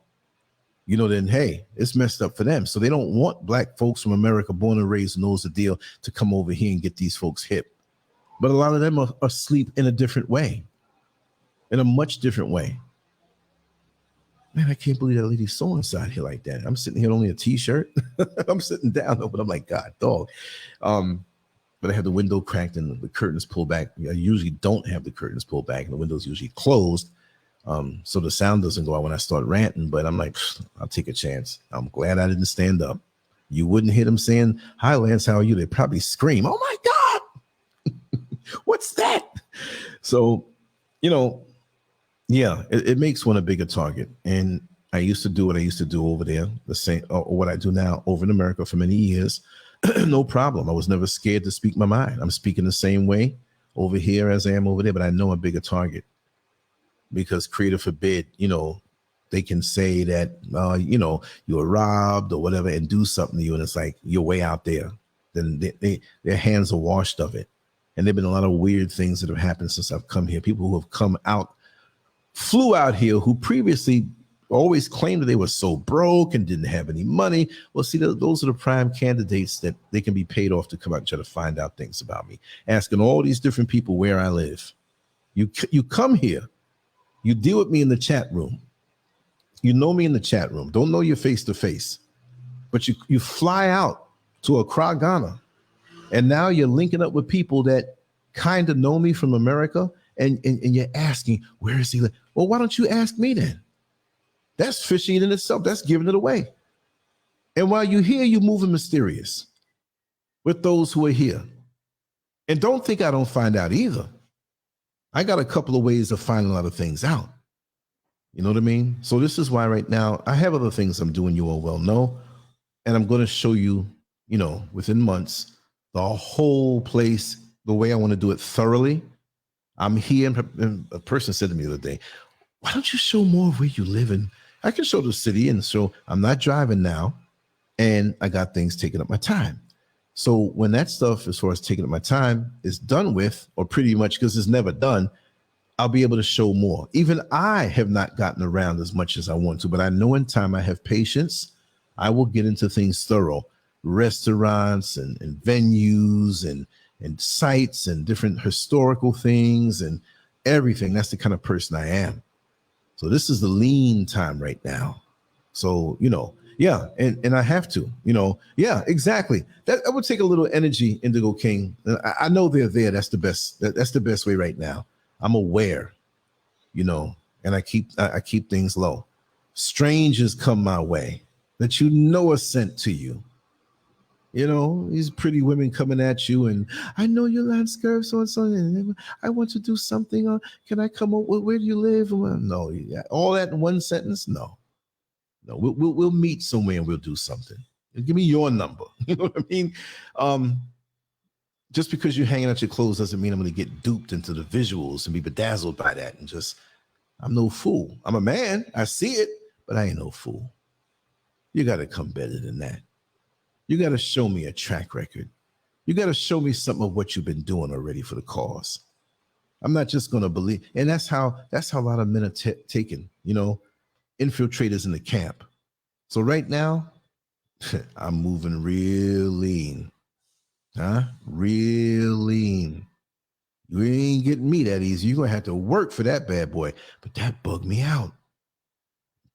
then hey, it's messed up for them. So they don't want black folks from America, born and raised, knows the deal, to come over here and get these folks hip. But a lot of them are asleep in a different way, in a much different way. Man, I can't believe that lady's so inside here like that. I'm sitting here only a t-shirt. I'm sitting down, but I'm like, God, dog. But I had the window cracked and the curtains pulled back. I usually don't have the curtains pulled back and the window's usually closed. So the sound doesn't go out when I start ranting, but I'm like, I'll take a chance. I'm glad I didn't stand up. You wouldn't hear them saying, "Hi, Lance, how are you?" They'd probably scream, "Oh my God, what's that?" So, yeah, it makes one a bigger target. And I used to do what I used to do over there, the same, or what I do now over in America for many years. No problem. I was never scared to speak my mind. I'm speaking the same way over here as I am over there, but I know a bigger target, because creator forbid, they can say that, you were robbed or whatever and do something to you. And it's like, you're way out there. Then their hands are washed of it. And there've been a lot of weird things that have happened since I've come here. People who have flew out here who previously always claimed that they were so broke and didn't have any money. Well, see, those are the prime candidates that they can be paid off to come out and try to find out things about me, asking all these different people where I live. You come here, you deal with me in the chat room. You know me in the chat room. Don't know you face to face, but you fly out to Accra, Ghana, and now you're linking up with people that kind of know me from America, and you're asking, where is he? Well, why don't you ask me then? That's fishy in itself. That's giving it away. And while you're here, you're moving mysterious with those who are here. And don't think I don't find out either. I got a couple of ways of finding a lot of things out. You know what I mean? So this is why right now I have other things I'm doing, you all well know. And I'm going to show you, within months, the whole place, the way I want to do it thoroughly. I'm here, and a person said to me the other day, why don't you show more of where you live in? I can show the city, and so I'm not driving now, and I got things taking up my time. So when that stuff, as far as taking up my time, is done with, or pretty much because it's never done, I'll be able to show more. Even I have not gotten around as much as I want to, but I know in time I have patience. I will get into things thorough, restaurants and venues and sites and different historical things and everything. That's the kind of person I am. So this is the lean time right now. So, yeah, and I have to, yeah, exactly. That would take a little energy, Indigo King. I know they're there. That's the best. That's the best way right now. I'm aware, and I keep things low. Strangers come my way that are sent to you. These pretty women coming at you, and I know you're LANCESCURV, so and so, and I want to do something. Can I come over? Where do you live? Well, no, all that in one sentence. No, we'll meet somewhere and we'll do something. Give me your number. You know what I mean? Just because you're hanging out your clothes doesn't mean I'm going to get duped into the visuals and be bedazzled by that. And I'm no fool. I'm a man. I see it, but I ain't no fool. You got to come better than that. You got to show me a track record. You got to show me something of what you've been doing already for the cause. I'm not just going to believe. And that's how a lot of men are taken, infiltrators in the camp. So right now, I'm moving real lean. Real lean. You ain't getting me that easy. You're going to have to work for that bad boy. But that bugged me out.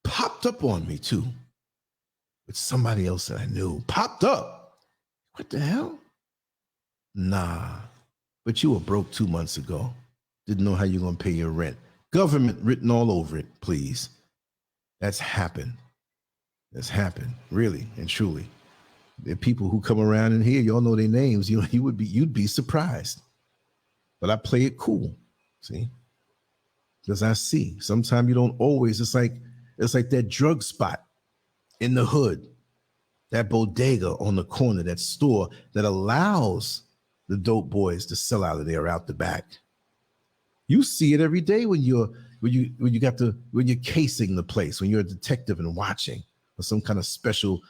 Popped up on me too. With somebody else that I knew. Popped up. What the hell? Nah. but you were broke 2 months ago. Didn't know how you're going to pay your rent. Government written all over it, please. That's happened. That's happened, really and truly. There are people who come around in here, y'all know their names. You'd be surprised. But I play it cool, see? Because I see. Sometimes you don't always. It's like that drug spot in the hood, that bodega on the corner, that store that allows the dope boys to sell out of there out the back. You see it every day when you're casing the place, when you're a detective and watching, or some kind of special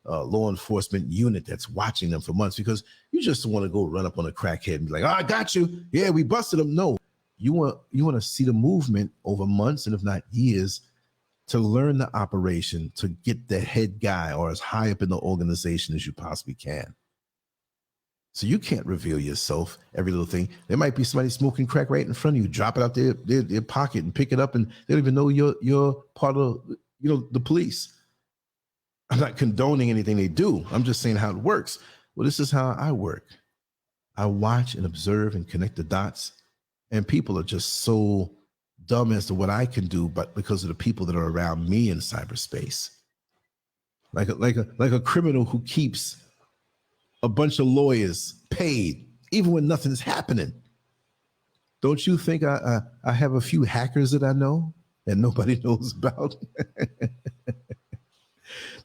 law enforcement unit that's watching them for months, because you just want to go run up on a crackhead and be like, oh, I got you. Yeah, we busted him. No, you want to see the movement over months and if not years to learn the operation, to get the head guy or as high up in the organization as you possibly can. So you can't reveal yourself, every little thing. There might be somebody smoking crack right in front of you. Drop it out their pocket and pick it up, and they don't even know you're part of the police. I'm not condoning anything they do. I'm just saying how it works. Well, this is how I work. I watch and observe and connect the dots, and people are just so dumb as to what I can do, but because of the people that are around me in cyberspace, like a criminal who keeps a bunch of lawyers paid, even when nothing's happening. Don't you think I have a few hackers that I know that nobody knows about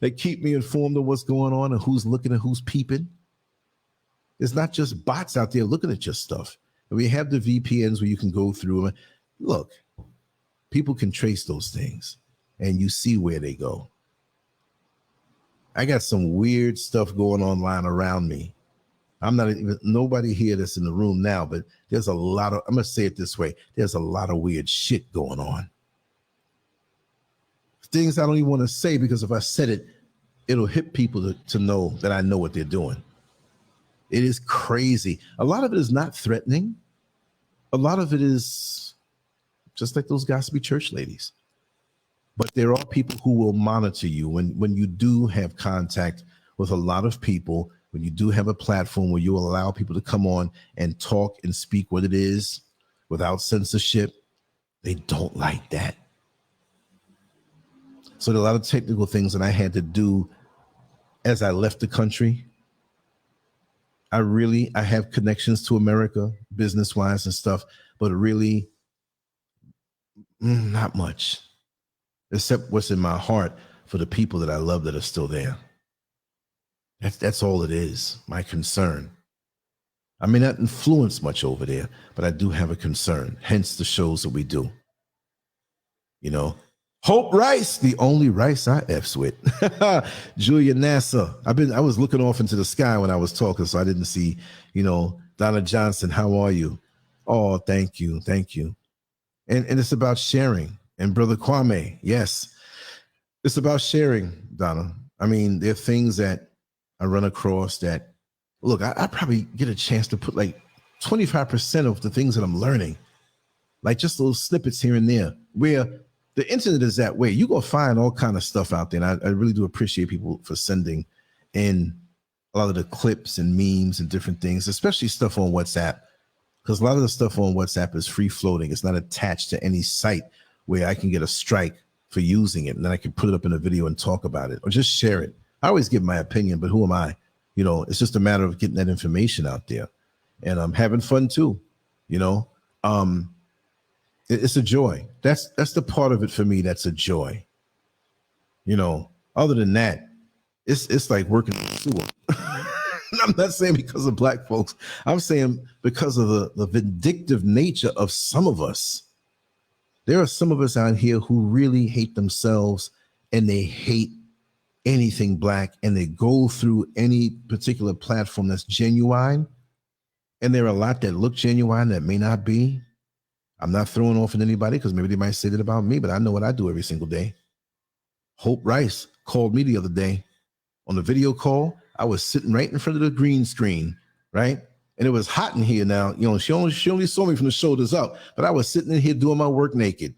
that keep me informed of what's going on and who's looking and who's peeping? It's not just bots out there looking at your stuff. And we have the VPNs where you can go through them. Look, people can trace those things and you see where they go. I got some weird stuff going online around me. I'm not even, nobody here that's in the room now, but there's a lot of, I'm going to say it this way, there's a lot of weird shit going on. Things I don't even want to say, because if I said it, it'll hit people to know that I know what they're doing. It is crazy. A lot of it is not threatening. A lot of it is just like those gossipy church ladies. But there are people who will monitor you when you do have contact with a lot of people, when you do have a platform where you allow people to come on and talk and speak what it is without censorship. They don't like that. So there are a lot of technical things that I had to do as I left the country. I have connections to America, business-wise and stuff, but really not much, except what's in my heart for the people that I love that are still there. That's all it is, my concern. I may not influence much over there, but I do have a concern, hence the shows that we do. You know, Hope Rice, the only Rice I F's with. Julia Nasser. I was looking off into the sky when I was talking, so I didn't see, Donna Johnson, how are you? Oh, thank you. Thank you. And it's about sharing. And Brother Kwame, yes, it's about sharing, Donna. I mean, there are things that I run across that, look, I probably get a chance to put like 25% of the things that I'm learning, like just those snippets here and there, where the internet is that way. You go find all kind of stuff out there. And I really do appreciate people for sending in a lot of the clips and memes and different things, especially stuff on WhatsApp, because a lot of the stuff on WhatsApp is free floating. It's not attached to any site where I can get a strike for using it. And then I can put it up in a video and talk about it or just share it. I always give my opinion, but who am I? It's just a matter of getting that information out there. And I'm having fun too, It's a joy. That's the part of it for me. That's a joy. Other than that, it's like working in the sewer. I'm not saying because of black folks. I'm saying because of the vindictive nature of some of us. There are some of us out here who really hate themselves and they hate anything black, and they go through any particular platform that's genuine. And there are a lot that look genuine that may not be. I'm not throwing off at anybody because maybe they might say that about me, but I know what I do every single day. Hope Rice called me the other day on the video call. I was sitting right in front of the green screen, right? And it was hot in here now. She only saw me from the shoulders up, but I was sitting in here doing my work naked.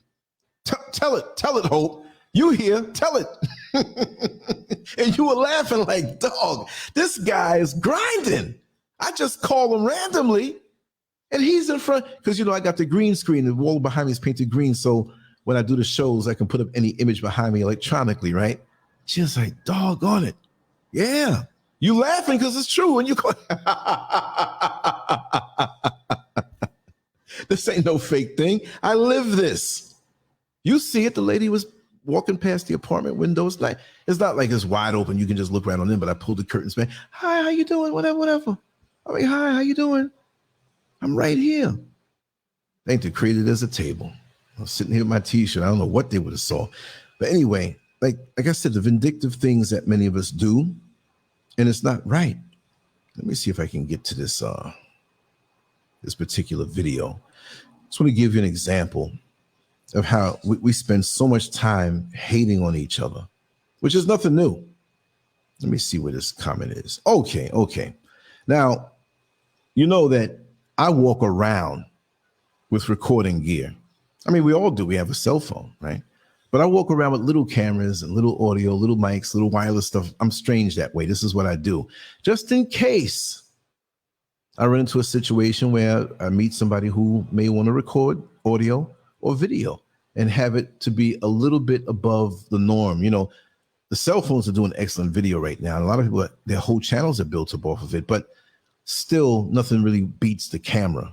Tell it, Hope. You here, tell it. And you were laughing like, dog, this guy is grinding. I just call him randomly. And he's in front, because, I got the green screen. The wall behind me is painted green. So when I do the shows, I can put up any image behind me electronically, right? She was like, doggone it. Yeah. You laughing because it's true. And you go, this ain't no fake thing. I live this. You see it. The lady was walking past the apartment windows. Like, it's not like it's wide open. You can just look right on in, but I pulled the curtains back. Hi, how you doing? Whatever. I mean, hi, how you doing? I'm right here. They created as a table. I was sitting here with my t-shirt. I don't know what they would have saw. But anyway, like I said, the vindictive things that many of us do, and it's not right. Let me see if I can get to this this particular video. I just want to give you an example of how we spend so much time hating on each other, which is nothing new. Let me see where this comment is. Okay. Now, you know that I walk around with recording gear. I mean, we all do. We have a cell phone, right? But I walk around with little cameras and little audio, little mics, little wireless stuff. I'm strange that way. This is what I do. Just in case I run into a situation where I meet somebody who may want to record audio or video and have it to be a little bit above the norm. The cell phones are doing excellent video right now. A lot of people, their whole channels are built up off of it, but still nothing really beats the camera.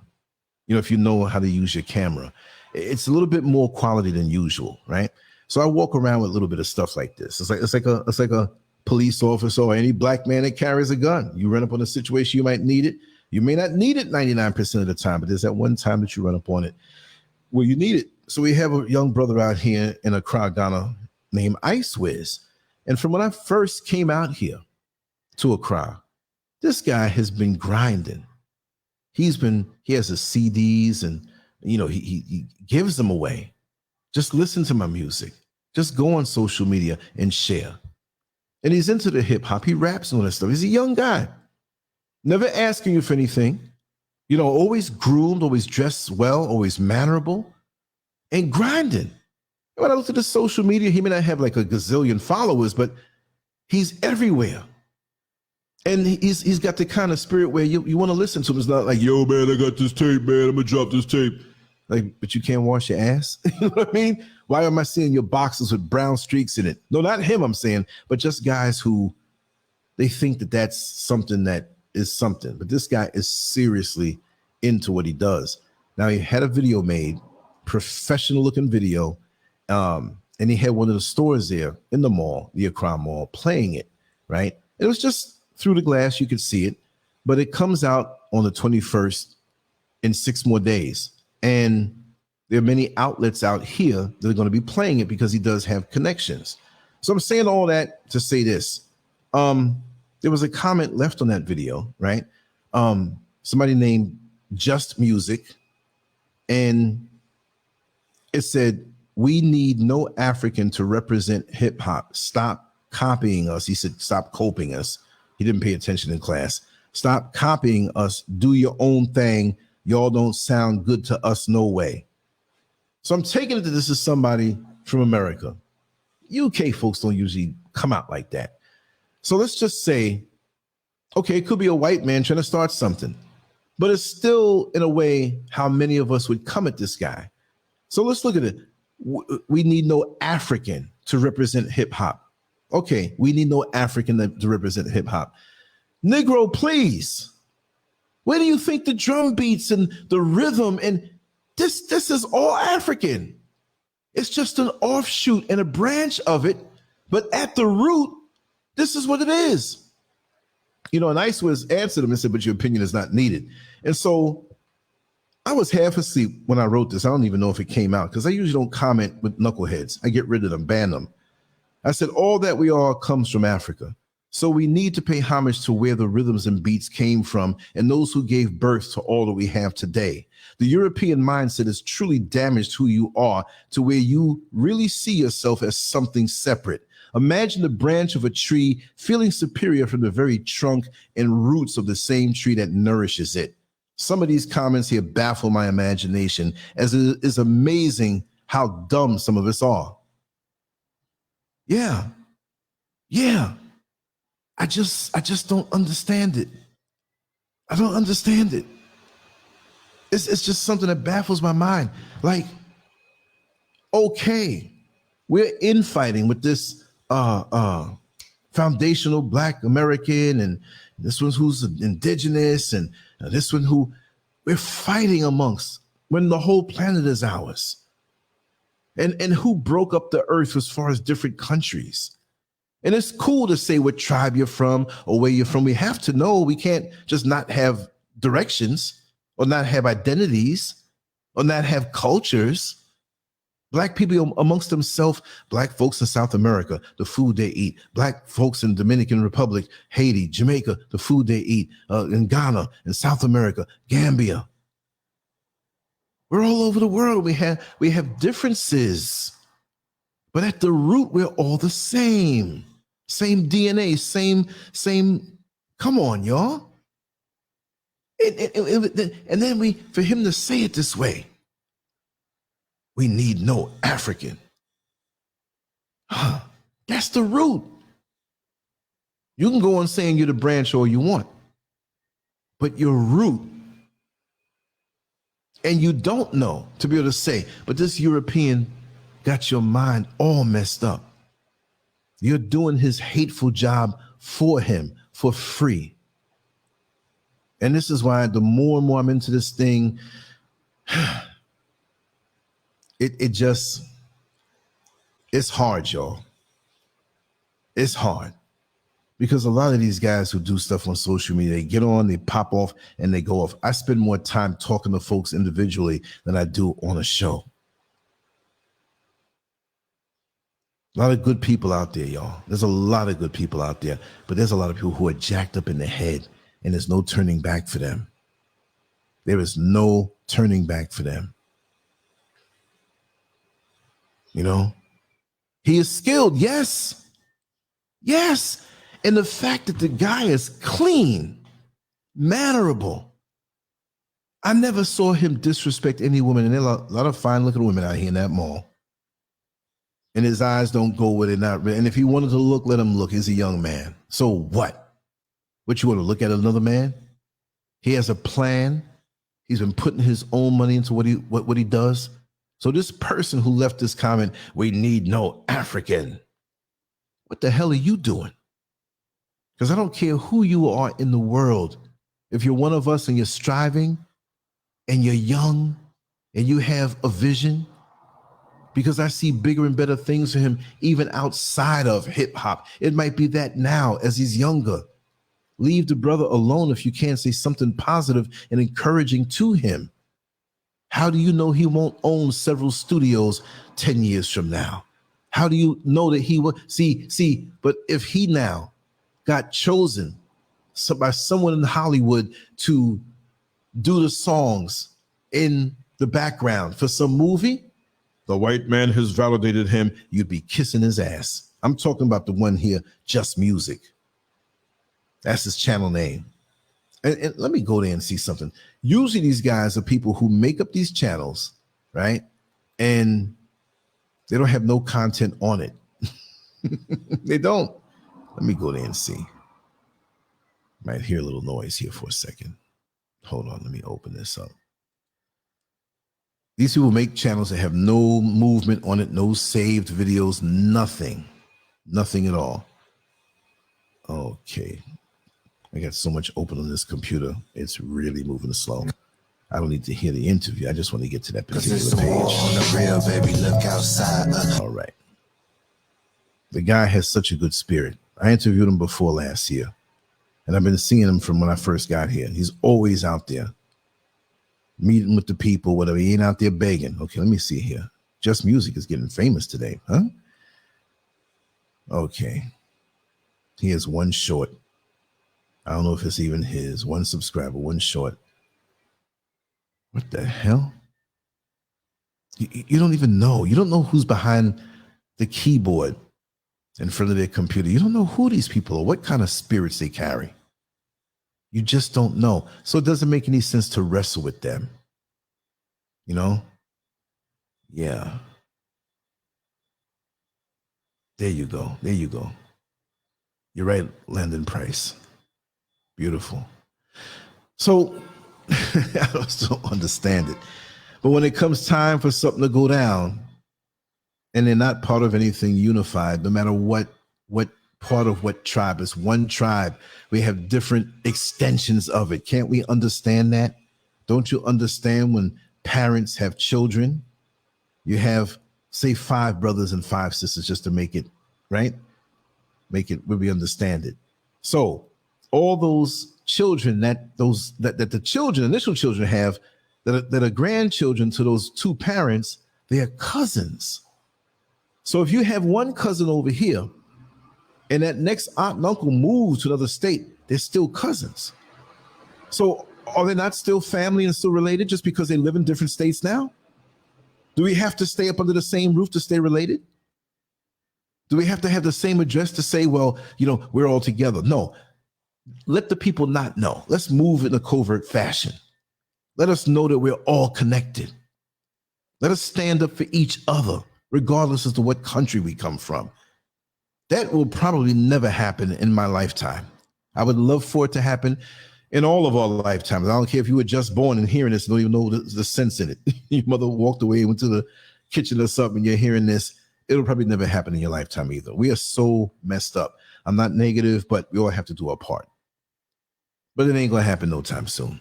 If you know how to use your camera, it's a little bit more quality than usual, right? So I walk around with a little bit of stuff like this. It's like a police officer or any black man that carries a gun. You run up on a situation, you might need it. You may not need it 99% of the time, but there's that one time that you run up on it where you need it. So we have a young brother out here in Accra, Ghana, named Ice Wiz. And from when I first came out here to Accra, this guy has been grinding. He has his CDs and, he gives them away. Just listen to my music. Just go on social media and share. And he's into the hip hop. He raps and all that stuff. He's a young guy. Never asking you for anything. Always groomed, always dressed well, always mannerable, and grinding. When I look at the social media, he may not have like a gazillion followers, but he's everywhere. And he's got the kind of spirit where you want to listen to him. It's not like, yo, man, I got this tape, man. I'm going to drop this tape. Like, but you can't wash your ass. You know what I mean? Why am I seeing your boxes with brown streaks in it? No, not him, I'm saying, but just guys who they think that that's something that is something. But this guy is seriously into what he does. Now, he had a video made, professional looking video, and he had one of the stores there in the mall, the Accra Mall, playing it, right? It was just through the glass, you could see it, but it comes out on the 21st in 6 more days. And there are many outlets out here that are going to be playing it because he does have connections. So I'm saying all that to say this. There was a comment left on that video, right? Somebody named Just Music, and it said, "We need no African to represent hip hop. Stop copying us." He said, "Stop copying us." He didn't pay attention in class. "Stop copying us. Do your own thing. Y'all don't sound good to us no way." So I'm taking it that this is somebody from America. UK folks don't usually come out like that. So let's just say, okay, it could be a white man trying to start something, but it's still in a way how many of us would come at this guy. So let's look at it. We need no African to represent hip hop. Okay, we need no African to represent hip hop. Negro, please. Where do you think the drum beats and the rhythm and this is all African? It's just an offshoot and a branch of it, but at the root, this is what it is. And Ice was answered him and said, "But your opinion is not needed." And so I was half asleep when I wrote this. I don't even know if it came out because I usually don't comment with knuckleheads. I get rid of them, ban them. I said, all that we are comes from Africa. So we need to pay homage to where the rhythms and beats came from and those who gave birth to all that we have today. The European mindset has truly damaged who you are to where you really see yourself as something separate. Imagine the branch of a tree feeling superior from the very trunk and roots of the same tree that nourishes it. Some of these comments here baffle my imagination, as it is amazing how dumb some of us are. Yeah. I just don't understand it. I don't understand it. It's just something that baffles my mind. Like, okay, we're infighting with this foundational Black American, and this one's who's indigenous, and this one who we're fighting amongst when the whole planet is ours. And who broke up the earth as far as different countries? And it's cool to say what tribe you're from or where you're from. We have to know. We can't just not have directions or not have identities or not have cultures. Black people amongst themselves, Black folks in South America, the food they eat. Black folks in Dominican Republic, Haiti, Jamaica, the food they eat. In Ghana, in South America, Gambia. We're all over the world. We have differences, but at the root, we're all the same. Same DNA, same. Come on, y'all. And then for him to say it this way, we need no African. That's the root. You can go on saying you're the branch all you want, but your root. And you don't know to be able to say, but this European got your mind all messed up. You're doing his hateful job for him for free. And this is why the more and more I'm into this thing, it's hard, y'all. It's hard. Because a lot of these guys who do stuff on social media, they get on, they pop off, and they go off. I spend more time talking to folks individually than I do on a show. A lot of good people out there, y'all. There's a lot of good people out there, but there's a lot of people who are jacked up in the head, and there's no turning back for them. There is no turning back for them. You know? He is skilled, yes. Yes. And the fact that the guy is clean, mannerable. I never saw him disrespect any woman. And there are a lot of fine looking women out here in that mall. And his eyes don't go where they're not. And if he wanted to look, let him look. He's a young man. So what? What, you want to look at another man? He has a plan. He's been putting his own money into what he does. So this person who left this comment, we need no African. What the hell are you doing? Because I don't care who you are in the world. If you're one of us and you're striving and you're young and you have a vision, because I see bigger and better things for him, even outside of hip hop. It might be that now as he's younger. Leave the brother alone if you can't say something positive and encouraging to him. How do you know he won't own several studios 10 years from now? How do you know that he will? See, but if he now got chosen by someone in Hollywood to do the songs in the background for some movie, the white man has validated him. You'd be kissing his ass. I'm talking about the one here, Just Music. That's his channel name. And let me go there and see something. Usually these guys are people who make up these channels, right? And they don't have no content on it. They don't. Let me go there and see. Might hear a little noise here for a second. Hold on, let me open this up. These people make channels that have no movement on it, no saved videos, nothing. Nothing at all. Okay. I got so much open on this computer. It's really moving slow. I don't need to hear the interview. I just want to get to that particular page. On the real, baby, look outside. All right. The guy has such a good spirit. I interviewed him before last year, and I've been seeing him from when I first got here. He's always out there, meeting with the people, whatever. He ain't out there begging. Okay, let me see here. Just Music is getting famous today, huh? Okay. He has one short. I don't know if it's even his. One subscriber, one short. What the hell? You don't even know. You don't know who's behind the keyboard in front of their computer. You don't know who these people are, what kind of spirits they carry. You just don't know. So it doesn't make any sense to wrestle with them. You know? Yeah. There you go. There you go. You're right, Landon Price. Beautiful. So I just don't understand it. But when it comes time for something to go down, and they're not part of anything unified, no matter what part of what tribe. It's one tribe. We have different extensions of it. Can't we understand that? Don't you understand when parents have children? You have, say, 5 brothers and 5 sisters, just to make it right. Make it where we understand it. So all those children that the children, initial children have, that are grandchildren to those 2 parents, they are cousins. So if you have one cousin over here and that next aunt and uncle moves to another state, they're still cousins. So are they not still family and still related just because they live in different states now? Do we have to stay up under the same roof to stay related? Do we have to have the same address to say, well, we're all together? No. Let the people not know. Let's move in a covert fashion. Let us know that we're all connected. Let us stand up for each other, regardless as to what country we come from. That will probably never happen in my lifetime. I would love for it to happen in all of our lifetimes. I don't care if you were just born and hearing this, and don't even know the sense in it. Your mother walked away, went to the kitchen or something, and you're hearing this. It'll probably never happen in your lifetime either. We are so messed up. I'm not negative, but we all have to do our part. But it ain't going to happen no time soon.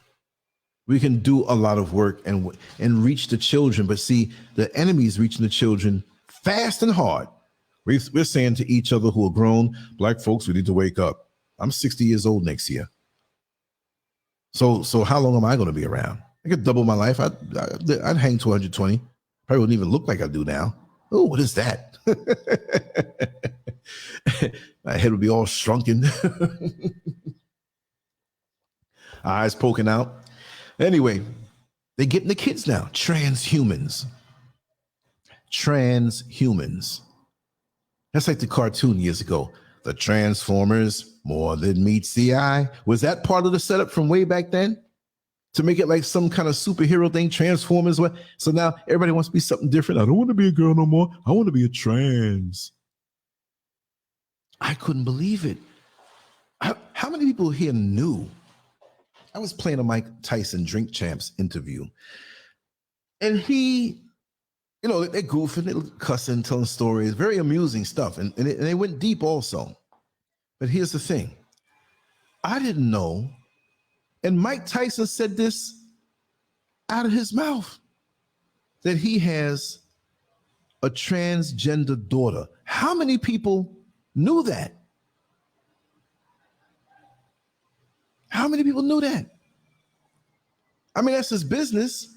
We can do a lot of work and reach the children, but see, the enemy is reaching the children fast and hard. We're saying to each other who are grown, Black folks, we need to wake up. I'm 60 years old next year. So how long am I going to be around? I could double my life. I'd hang to 120. Probably wouldn't even look like I do now. Oh, what is that? My head would be all shrunken. Eyes poking out. Anyway, they're getting the kids now. Transhumans. That's like the cartoon years ago. The Transformers, more than meets the eye. Was that part of the setup from way back then? To make it like some kind of superhero thing, Transformers. So now everybody wants to be something different. I don't want to be a girl no more. I want to be a trans. I couldn't believe it. How many people here knew? I was playing a Mike Tyson Drink Champs interview. And he, they're goofing, they're cussing, telling stories, very amusing stuff. And they went deep also. But here's the thing. I didn't know. And Mike Tyson said this out of his mouth, that he has a transgender daughter. How many people knew that? How many people knew that? I mean, that's his business.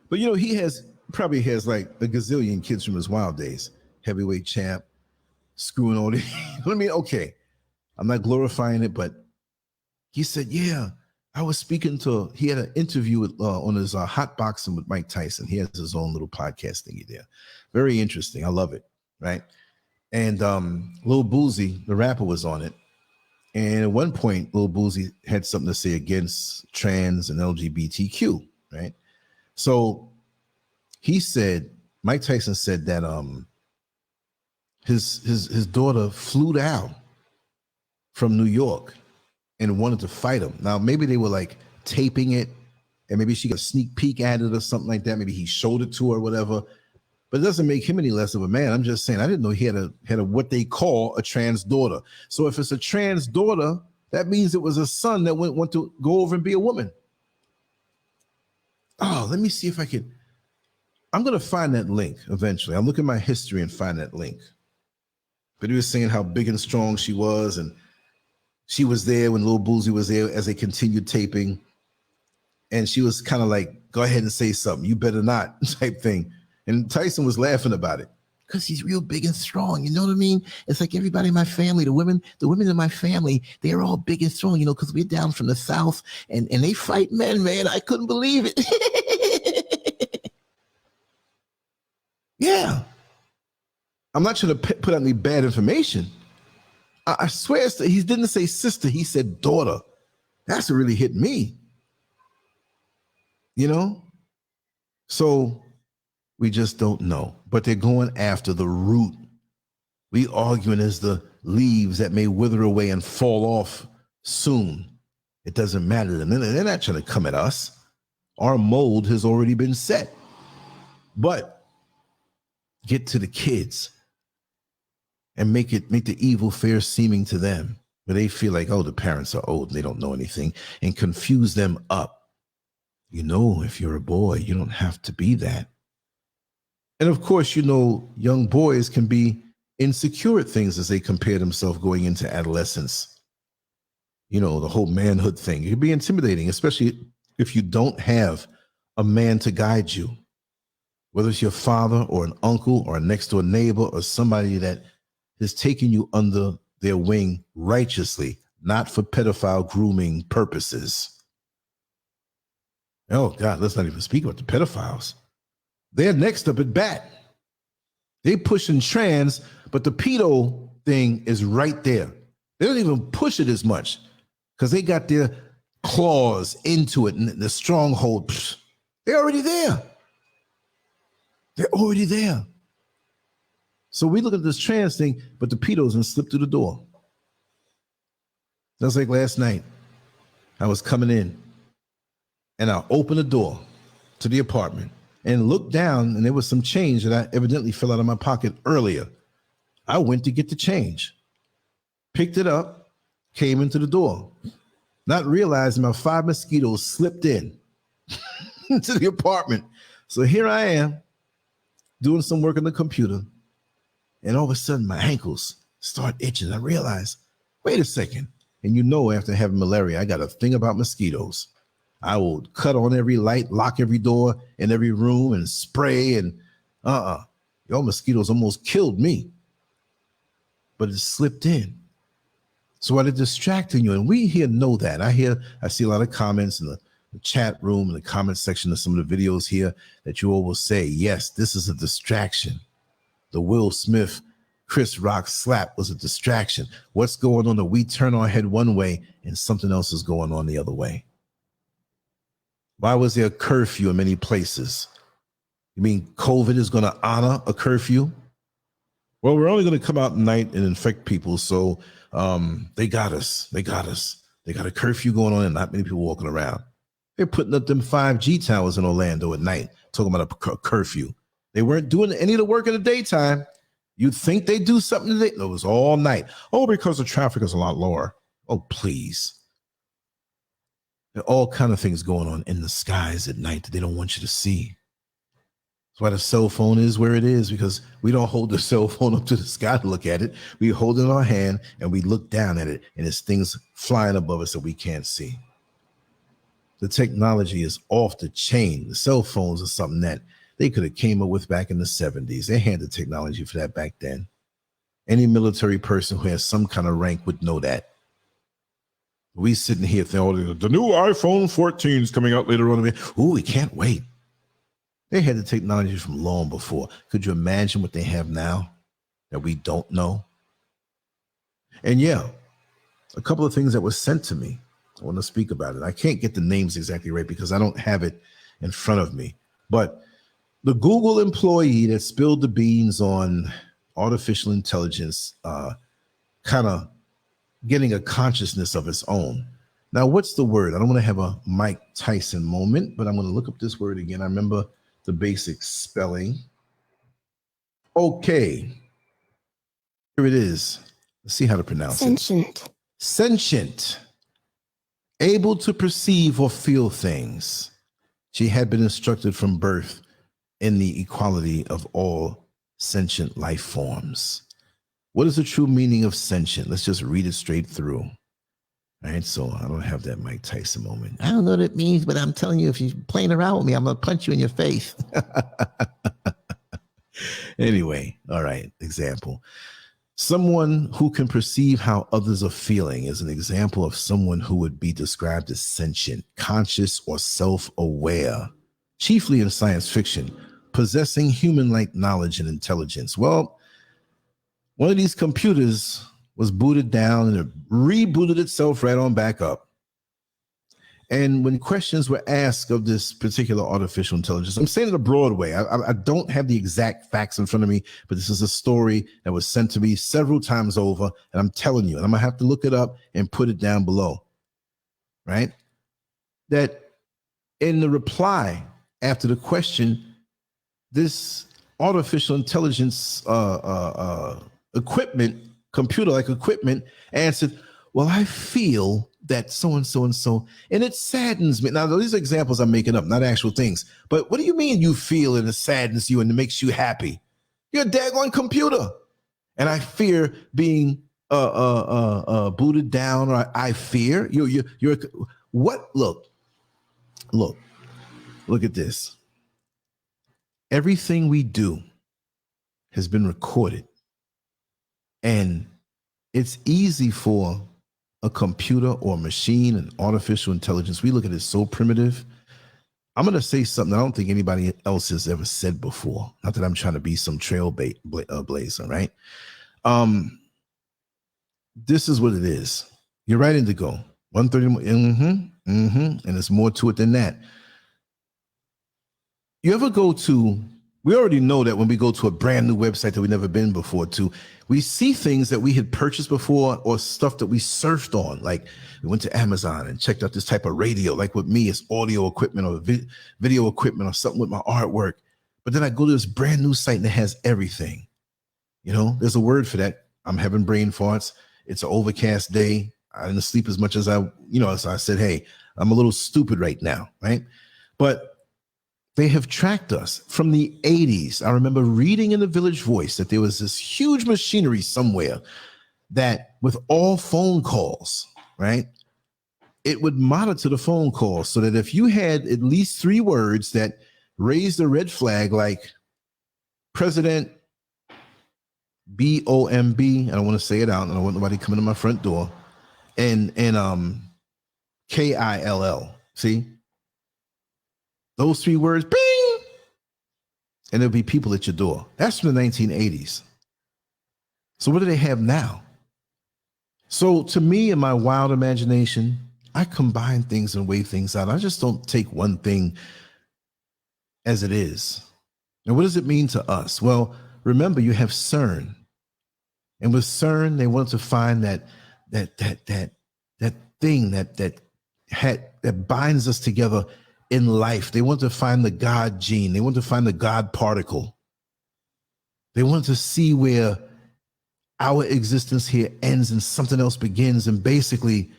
But, he probably has like a gazillion kids from his wild days. Heavyweight champ, screwing all the, okay. I'm not glorifying it, but he said, yeah, I was speaking he had an interview on his Hot Boxing with Mike Tyson. He has his own little podcast thingy there. Very interesting. I love it. Right. And Lil Boozy, the rapper, was on it. And at one point, Lil Boozy had something to say against trans and LGBTQ. Right. So Mike Tyson said that his daughter flew down from New York and wanted to fight him. Now, maybe they were like taping it and maybe she got a sneak peek at it or something like that. Maybe he showed it to her or whatever, but it doesn't make him any less of a man. I'm just saying, I didn't know he had a what they call a trans daughter. So if it's a trans daughter, that means it was a son that went to go over and be a woman. Oh, let me see if I can. I'm going to find that link eventually. I'll look at my history and find that link. But he was saying how big and strong she was, and she was there when Lil Boozy was there as they continued taping. And she was kind of like, go ahead and say something. You better not, type thing. And Tyson was laughing about it. Because he's real big and strong. You know what I mean? It's like everybody in my family, the women in my family, they're all big and strong, because we're down from the South and they fight men, man. I couldn't believe it. Yeah. I'm not trying to put out any bad information. I swear he didn't say sister. He said daughter. That's what really hit me. So we just don't know. But they're going after the root. We arguing as the leaves that may wither away and fall off soon. It doesn't matter to them. They're not trying to come at us. Our mold has already been set. But get to the kids and make the evil fair seeming to them, where they feel like, oh, the parents are old and they don't know anything, and confuse them up. You know, if you're a boy, you don't have to be that. And of course, you know, young boys can be insecure at things as they compare themselves going into adolescence. You know, the whole manhood thing. It can be intimidating, especially if you don't have a man to guide you, whether it's your father or an uncle or a next door neighbor or somebody that has taken you under their wing righteously, not for pedophile grooming purposes. Oh, God, let's not even speak about the pedophiles. They're next up at bat. They pushing trans, but the pedo thing is right there. They don't even push it as much because they got their claws into it and the stronghold. They're already there. They're already there. So we look at this trans thing, but the pedos and slip through the door. That's like last night. I was coming in and I opened the door to the apartment and looked down, and there was some change that I evidently fell out of my pocket earlier. I went to get the change, picked it up, came into the door, not realizing my 5 mosquitoes slipped in to the apartment. So here I am doing some work on the computer, and all of a sudden my ankles start itching. I realize, wait a second. And you know, after having malaria, I got a thing about mosquitoes. I will cut on every light, lock every door in every room, and spray, and your mosquitoes almost killed me. But it slipped in. So they're distracting you. And we here know that. I see a lot of comments in the chat room, in the comment section of some of the videos here, that you all will say, yes, this is a distraction. The Will Smith, Chris Rock slap was a distraction. What's going on that we turn our head one way and something else is going on the other way? Why was there a curfew in many places? You mean COVID is going to honor a curfew? Well, we're only going to come out at night and infect people, so they got us. They got a curfew going on and not many people walking around. They're putting up them 5G towers in Orlando at night, talking about a curfew. They weren't doing any of the work in the daytime. You'd think they do something today. No, it was all night. Oh, because the traffic is a lot lower. Oh, please. There are all kinds of things going on in the skies at night that they don't want you to see. That's why the cell phone is where it is, because we don't hold the cell phone up to the sky to look at it. We hold it in our hand and we look down at it, and it's things flying above us that we can't see. The technology is off the chain. The cell phones are something that they could have came up with back in the 70s. They had the technology for that back then. Any military person who has some kind of rank would know that. We sitting here thinking, the new iPhone 14 is coming out later on. Ooh, we can't wait. They had the technology from long before. Could you imagine what they have now that we don't know? And yeah, a couple of things that were sent to me. I want to speak about it. I can't get the names exactly right because I don't have it in front of me. But the Google employee that spilled the beans on artificial intelligence kind of getting a consciousness of its own. Now, what's the word? I don't want to have a Mike Tyson moment, but I'm going to look up this word again. I remember the basic spelling. Okay. Here it is. Let's see how to pronounce it. Sentient. Sentient. Able to perceive or feel things. She had been instructed from birth in the equality of all sentient life forms. What is the true meaning of sentient? Let's just read it straight through. All right, so I don't have that Mike Tyson moment. I don't know what it means, but I'm telling you, if you're playing around with me, I'm going to punch you in your face. Anyway, all right, example. Someone who can perceive how others are feeling is an example of someone who would be described as sentient, conscious, or self-aware, chiefly in science fiction, possessing human-like knowledge and intelligence. Well, one of these computers was booted down and it rebooted itself right on back up. And when questions were asked of this particular artificial intelligence, I'm saying it a broad way. I don't have the exact facts in front of me, but this is a story that was sent to me several times over. And I'm telling you, and I'm going to have to look it up and put it down below. right? That in the reply after the question, this artificial intelligence equipment, computer-like equipment, answered, well, I feel that so-and-so and so, and it saddens me. Now, these are examples I'm making up, not actual things. But what do you mean you feel and it saddens you and it makes you happy? You're a daggone computer. And I fear being booted down, or I fear you're what? Look at this. Everything we do has been recorded, and it's easy for a computer or a machine and artificial intelligence. We look at it so primitive. I'm going to say something I don't think anybody else has ever said before. Not that I'm trying to be some trailblazer, right? This is what it is. You're right, Indigo. 130. And there's more to it than that. You ever go to, we already know that when we go to a brand new website that we've never been before to, we see things that we had purchased before or stuff that we surfed on. Like we went to Amazon and checked out this type of radio. Like with me, it's audio equipment or video equipment or something with my artwork. But then I go to this brand new site and it has everything. You know, there's a word for that. I'm having brain farts. It's an overcast day. I didn't sleep as much as so I said, hey, I'm a little stupid right now, right? But they have tracked us from the 80s. I remember reading in the Village Voice that there was this huge machinery somewhere that with all phone calls, right, it would monitor the phone calls so that if you had at least 3 words that raised a red flag, like President BOMB, I don't want to say it out, and I don't want nobody coming to my front door, and KILL, see? Those 3 words, bing, and there'll be people at your door. That's from the 1980s. So what do they have now? So to me, in my wild imagination, I combine things and weigh things out. I just don't take one thing as it is. And what does it mean to us? Well, remember, you have CERN. And with CERN, they want to find that thing that binds us together in life. They want to find the God gene. They want to find the God particle. They want to see where our existence here ends and something else begins. And basically,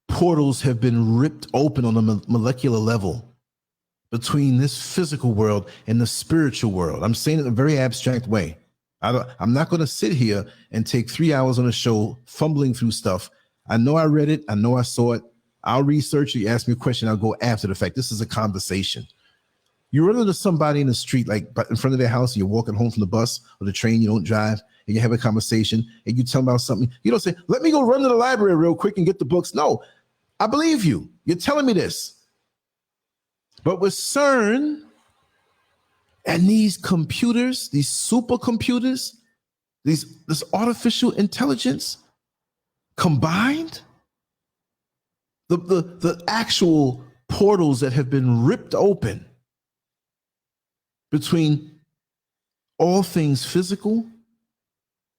portals have been ripped open on a molecular level between this physical world and the spiritual world. I'm saying it in a very abstract way. I'm not going to sit here and take 3 hours on a show fumbling through stuff. I know I read it. I know I saw it. I'll research it. You ask me a question, I'll go after the fact. This is a conversation. You run into somebody in the street, like in front of their house, and you're walking home from the bus or the train, you don't drive, and you have a conversation, and you tell them about something. You don't say, let me go run to the library real quick and get the books. No, I believe you. You're telling me this. But with CERN and these computers, these supercomputers, this artificial intelligence combined, the actual portals that have been ripped open between all things physical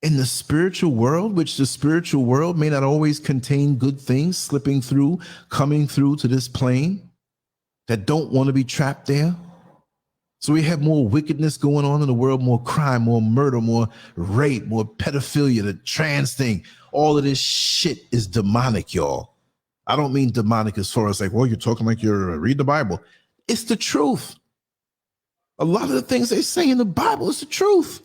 and the spiritual world, which the spiritual world may not always contain good things slipping through, coming through to this plane that don't want to be trapped there. So we have more wickedness going on in the world, more crime, more murder, more rape, more pedophilia, the trans thing. All of this shit is demonic, y'all. I don't mean demonic as far as like, well, you're talking like you're reading the Bible. It's the truth. A lot of the things they say in the Bible is the truth.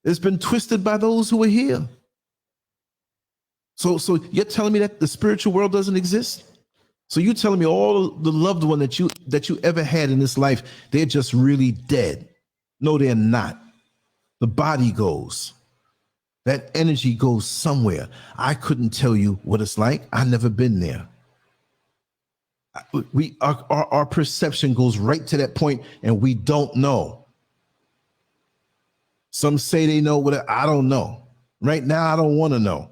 It's been twisted by those who are here. So you're telling me that the spiritual world doesn't exist? So you're telling me all the loved one that you ever had in this life, they're just really dead? No, they're not. The body goes. That energy goes somewhere. I couldn't tell you what it's like. I've never been there. Our perception goes right to that point, and we don't know. Some say they know what I don't know. Right now, I don't want to know.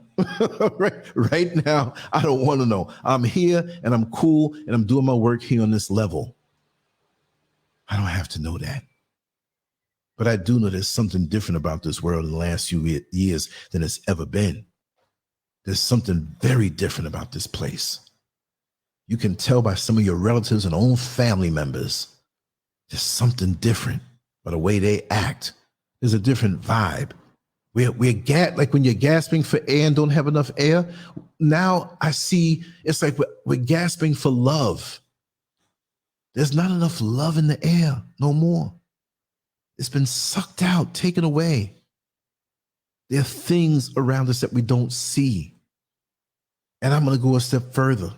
right now, I don't want to know. I'm here and I'm cool and I'm doing my work here on this level. I don't have to know that. But I do know there's something different about this world in the last few years than it's ever been. There's something very different about this place. You can tell by some of your relatives and own family members. There's something different by the way they act. There's a different vibe. We're like when you're gasping for air and don't have enough air. Now I see it's like we're gasping for love. There's not enough love in the air no more. It's been sucked out, taken away. There are things around us that we don't see. And I'm going to go a step further.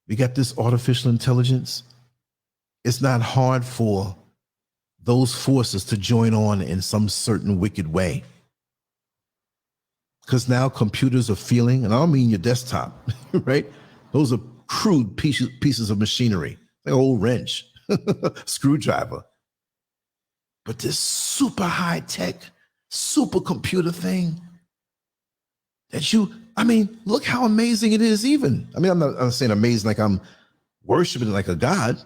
We got this artificial intelligence. It's not hard for those forces to join on in some certain wicked way. Because now computers are feeling, and I don't mean your desktop, right? Those are crude pieces of machinery, like an old wrench, screwdriver. But this super high tech, supercomputer thing that look how amazing it is even. I'm saying amazing like I'm worshiping it like a god.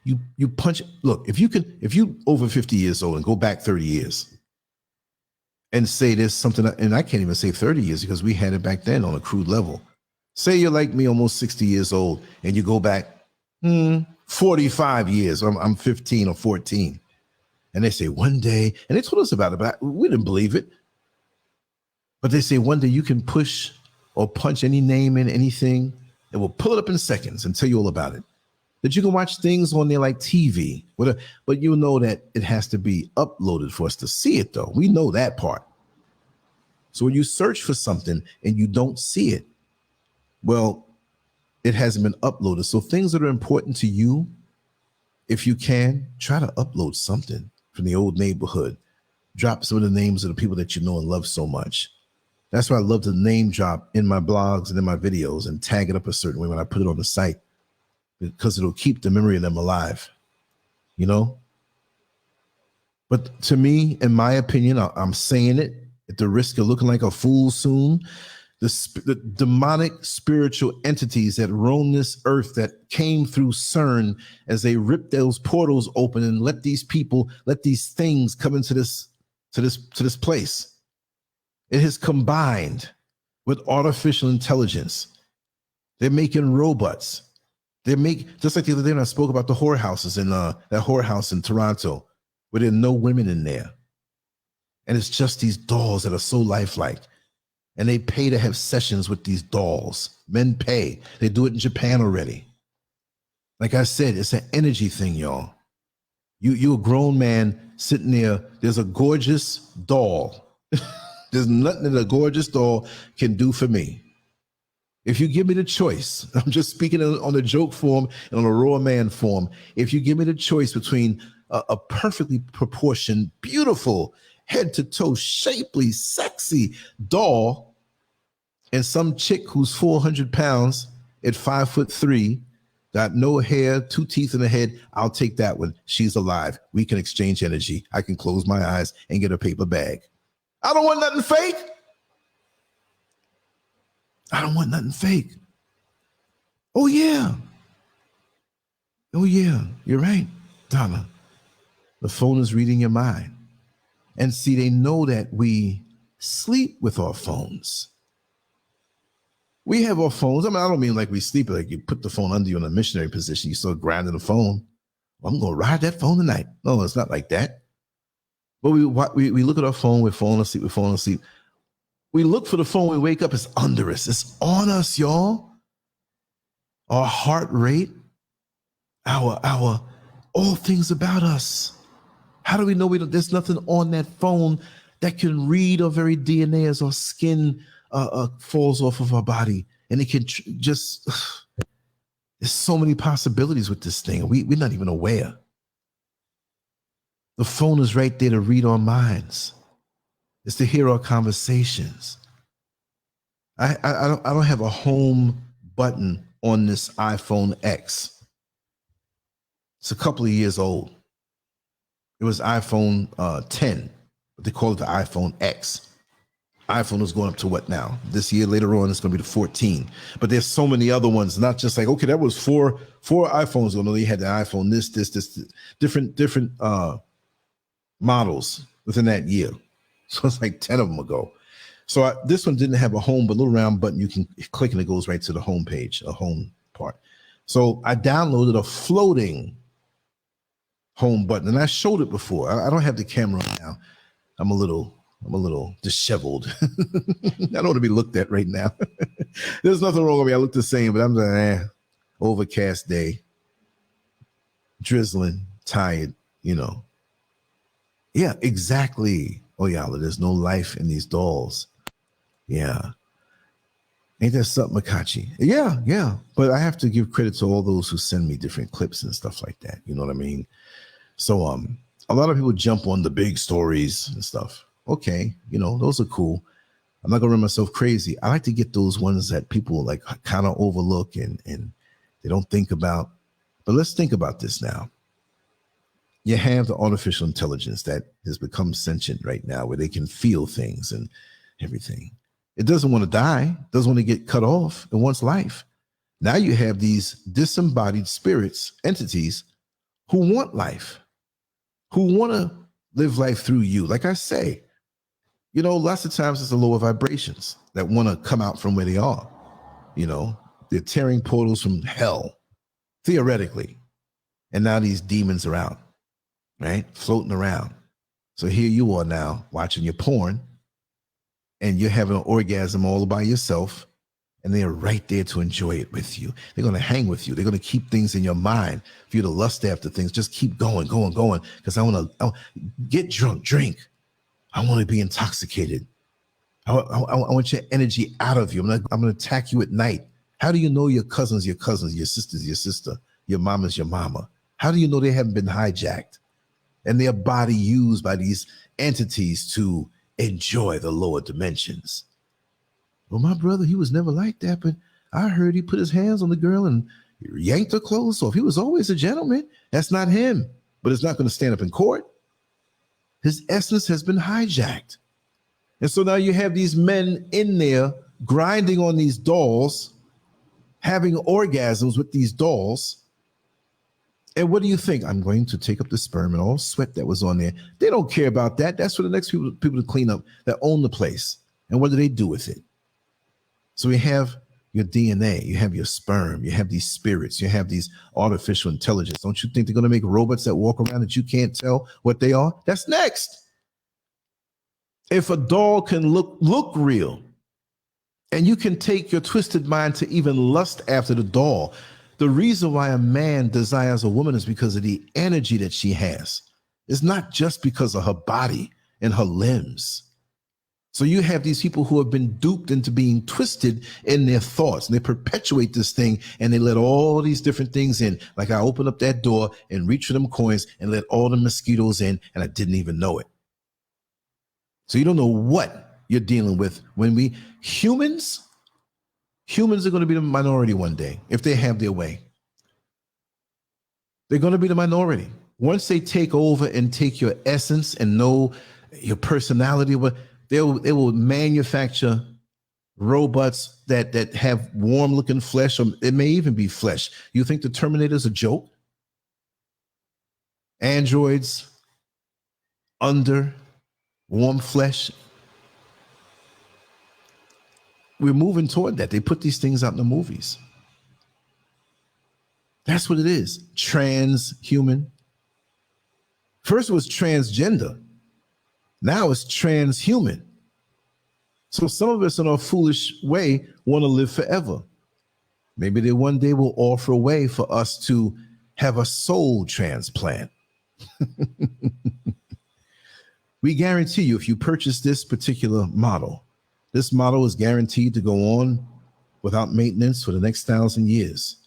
You punch, look, if you over 50 years old and go back 30 years and say there's something, and I can't even say 30 years because we had it back then on a crude level. Say you're like me, almost 60 years old, and you go back 45 years. I'm 15 or 14. And they say one day, and they told us about it, but we didn't believe it. But they say one day you can push or punch any name in anything, and we'll pull it up in seconds and tell you all about it. That you can watch things on there like TV, but you know that it has to be uploaded for us to see it, though. We know that part. So when you search for something and you don't see it, well, it hasn't been uploaded. So things that are important to you, if you can, try to upload something from the old neighborhood. Drop some of the names of the people that you know and love so much. That's why I love to name drop in my blogs and in my videos and tag it up a certain way when I put it on the site, because it'll keep the memory of them alive, you know? But to me, in my opinion, I'm saying it at the risk of looking like a fool soon, the demonic spiritual entities that roam this earth that came through CERN as they ripped those portals open and let these things come into this place. It has combined with artificial intelligence. They're making robots. Just like the other day when I spoke about the whorehouses in that whorehouse in Toronto, where there are no women in there. And it's just these dolls that are so lifelike. And they pay to have sessions with these dolls. Men pay. They do it in Japan already. Like I said, it's an energy thing, y'all. You're a grown man sitting there. There's a gorgeous doll. There's nothing that a gorgeous doll can do for me. If you give me the choice, I'm just speaking on the joke form and on a raw man form. If you give me the choice between a perfectly proportioned, beautiful, head to toe, shapely, sexy doll and some chick who's 400 pounds at 5'3", got no hair, 2 teeth in the head, I'll take that one. She's alive. We can exchange energy. I can close my eyes and get a paper bag. I don't want nothing fake. I don't want nothing fake. Oh, yeah. Oh, yeah. You're right, Donna. The phone is reading your mind. And see, they know that we sleep with our phones. We have our phones. I don't mean like we sleep, like you put the phone under you in a missionary position. You start grinding the phone. Well, I'm going to ride that phone tonight. No, it's not like that. But we look at our phone. We're falling asleep. We look for the phone. We wake up. It's under us. It's on us, y'all. Our heart rate, our all things about us. How do we know there's nothing on that phone that can read our very DNA as our skin falls off of our body? And it can there's so many possibilities with this thing. We're not even aware. The phone is right there to read our minds. It's to hear our conversations. I don't have a home button on this iPhone X. It's a couple of years old. It was iPhone 10, but they call it the iPhone X. iPhone is going up to what now? This year, later on, it's going to be the 14. But there's so many other ones, not just like, okay, that was four iPhones ago. No, they had the iPhone, this, different models within that year. So it's like 10 of them ago. So this one didn't have a home, but a little round button you can click and it goes right to the home page, a home part. So I downloaded a floating home button, and I showed it before. I don't have the camera now. I'm a little disheveled. I don't want to be looked at right now. There's nothing wrong with me. I look the same, but I'm like, overcast day, drizzling, tired, you know. Yeah, exactly. Oh, Yala, there's no life in these dolls. Yeah. Ain't that something, Makachi? Yeah. But I have to give credit to all those who send me different clips and stuff like that. You know what I mean? So a lot of people jump on the big stories and stuff. Okay, you know, those are cool. I'm not gonna run myself crazy. I like to get those ones that people like kind of overlook and they don't think about. But let's think about this now. You have the artificial intelligence that has become sentient right now, where they can feel things and everything. It doesn't want to die, doesn't want to get cut off. It wants life. Now you have these disembodied spirits, entities who want life, who want to live life through you. Like I say, you know, lots of times it's the lower vibrations that want to come out from where they are. You know, they're tearing portals from hell, theoretically. And now these demons are out, right? Floating around. So here you are now watching your porn, and you're having an orgasm all by yourself, and they're right there to enjoy it with you. They're going to hang with you. They're going to keep things in your mind for you to lust after things. Just keep going, because I want to get drunk, drink. I want to be intoxicated. I want your energy out of you. I'm going to attack you at night. How do you know your cousin's your cousin, your sister's your sister, your mama's your mama? How do you know they haven't been hijacked and their body used by these entities to enjoy the lower dimensions? Well, my brother, he was never like that, but I heard he put his hands on the girl and yanked her clothes off. He was always a gentleman. That's not him, but it's not going to stand up in court. His essence has been hijacked. And so now you have these men in there grinding on these dolls, having orgasms with these dolls. And what do you think? I'm going to take up the sperm and all sweat that was on there. They don't care about that. That's for the next people to clean up that own the place. And what do they do with it? So we have your DNA, you have your sperm, you have these spirits, you have these artificial intelligence. Don't you think they're going to make robots that walk around that you can't tell what they are? That's next. If a doll can look real, and you can take your twisted mind to even lust after the doll, the reason why a man desires a woman is because of the energy that she has. It's not just because of her body and her limbs. So you have these people who have been duped into being twisted in their thoughts, and they perpetuate this thing, and they let all these different things in. Like I opened up that door and reached for them coins and let all the mosquitoes in, and I didn't even know it. So you don't know what you're dealing with. When humans are going to be the minority one day if they have their way. They're going to be the minority. Once they take over and take your essence and know your personality, they will manufacture robots that have warm looking flesh, or it may even be flesh. You think the Terminator's a joke? Androids under warm flesh. We're moving toward that. They put these things out in the movies. That's what it is. Transhuman. First it was transgender. Now it's transhuman. So some of us in our foolish way want to live forever. Maybe they one day will offer a way for us to have a soul transplant. We guarantee you, if you purchase this particular model, this model is guaranteed to go on without maintenance for the next 1,000 years.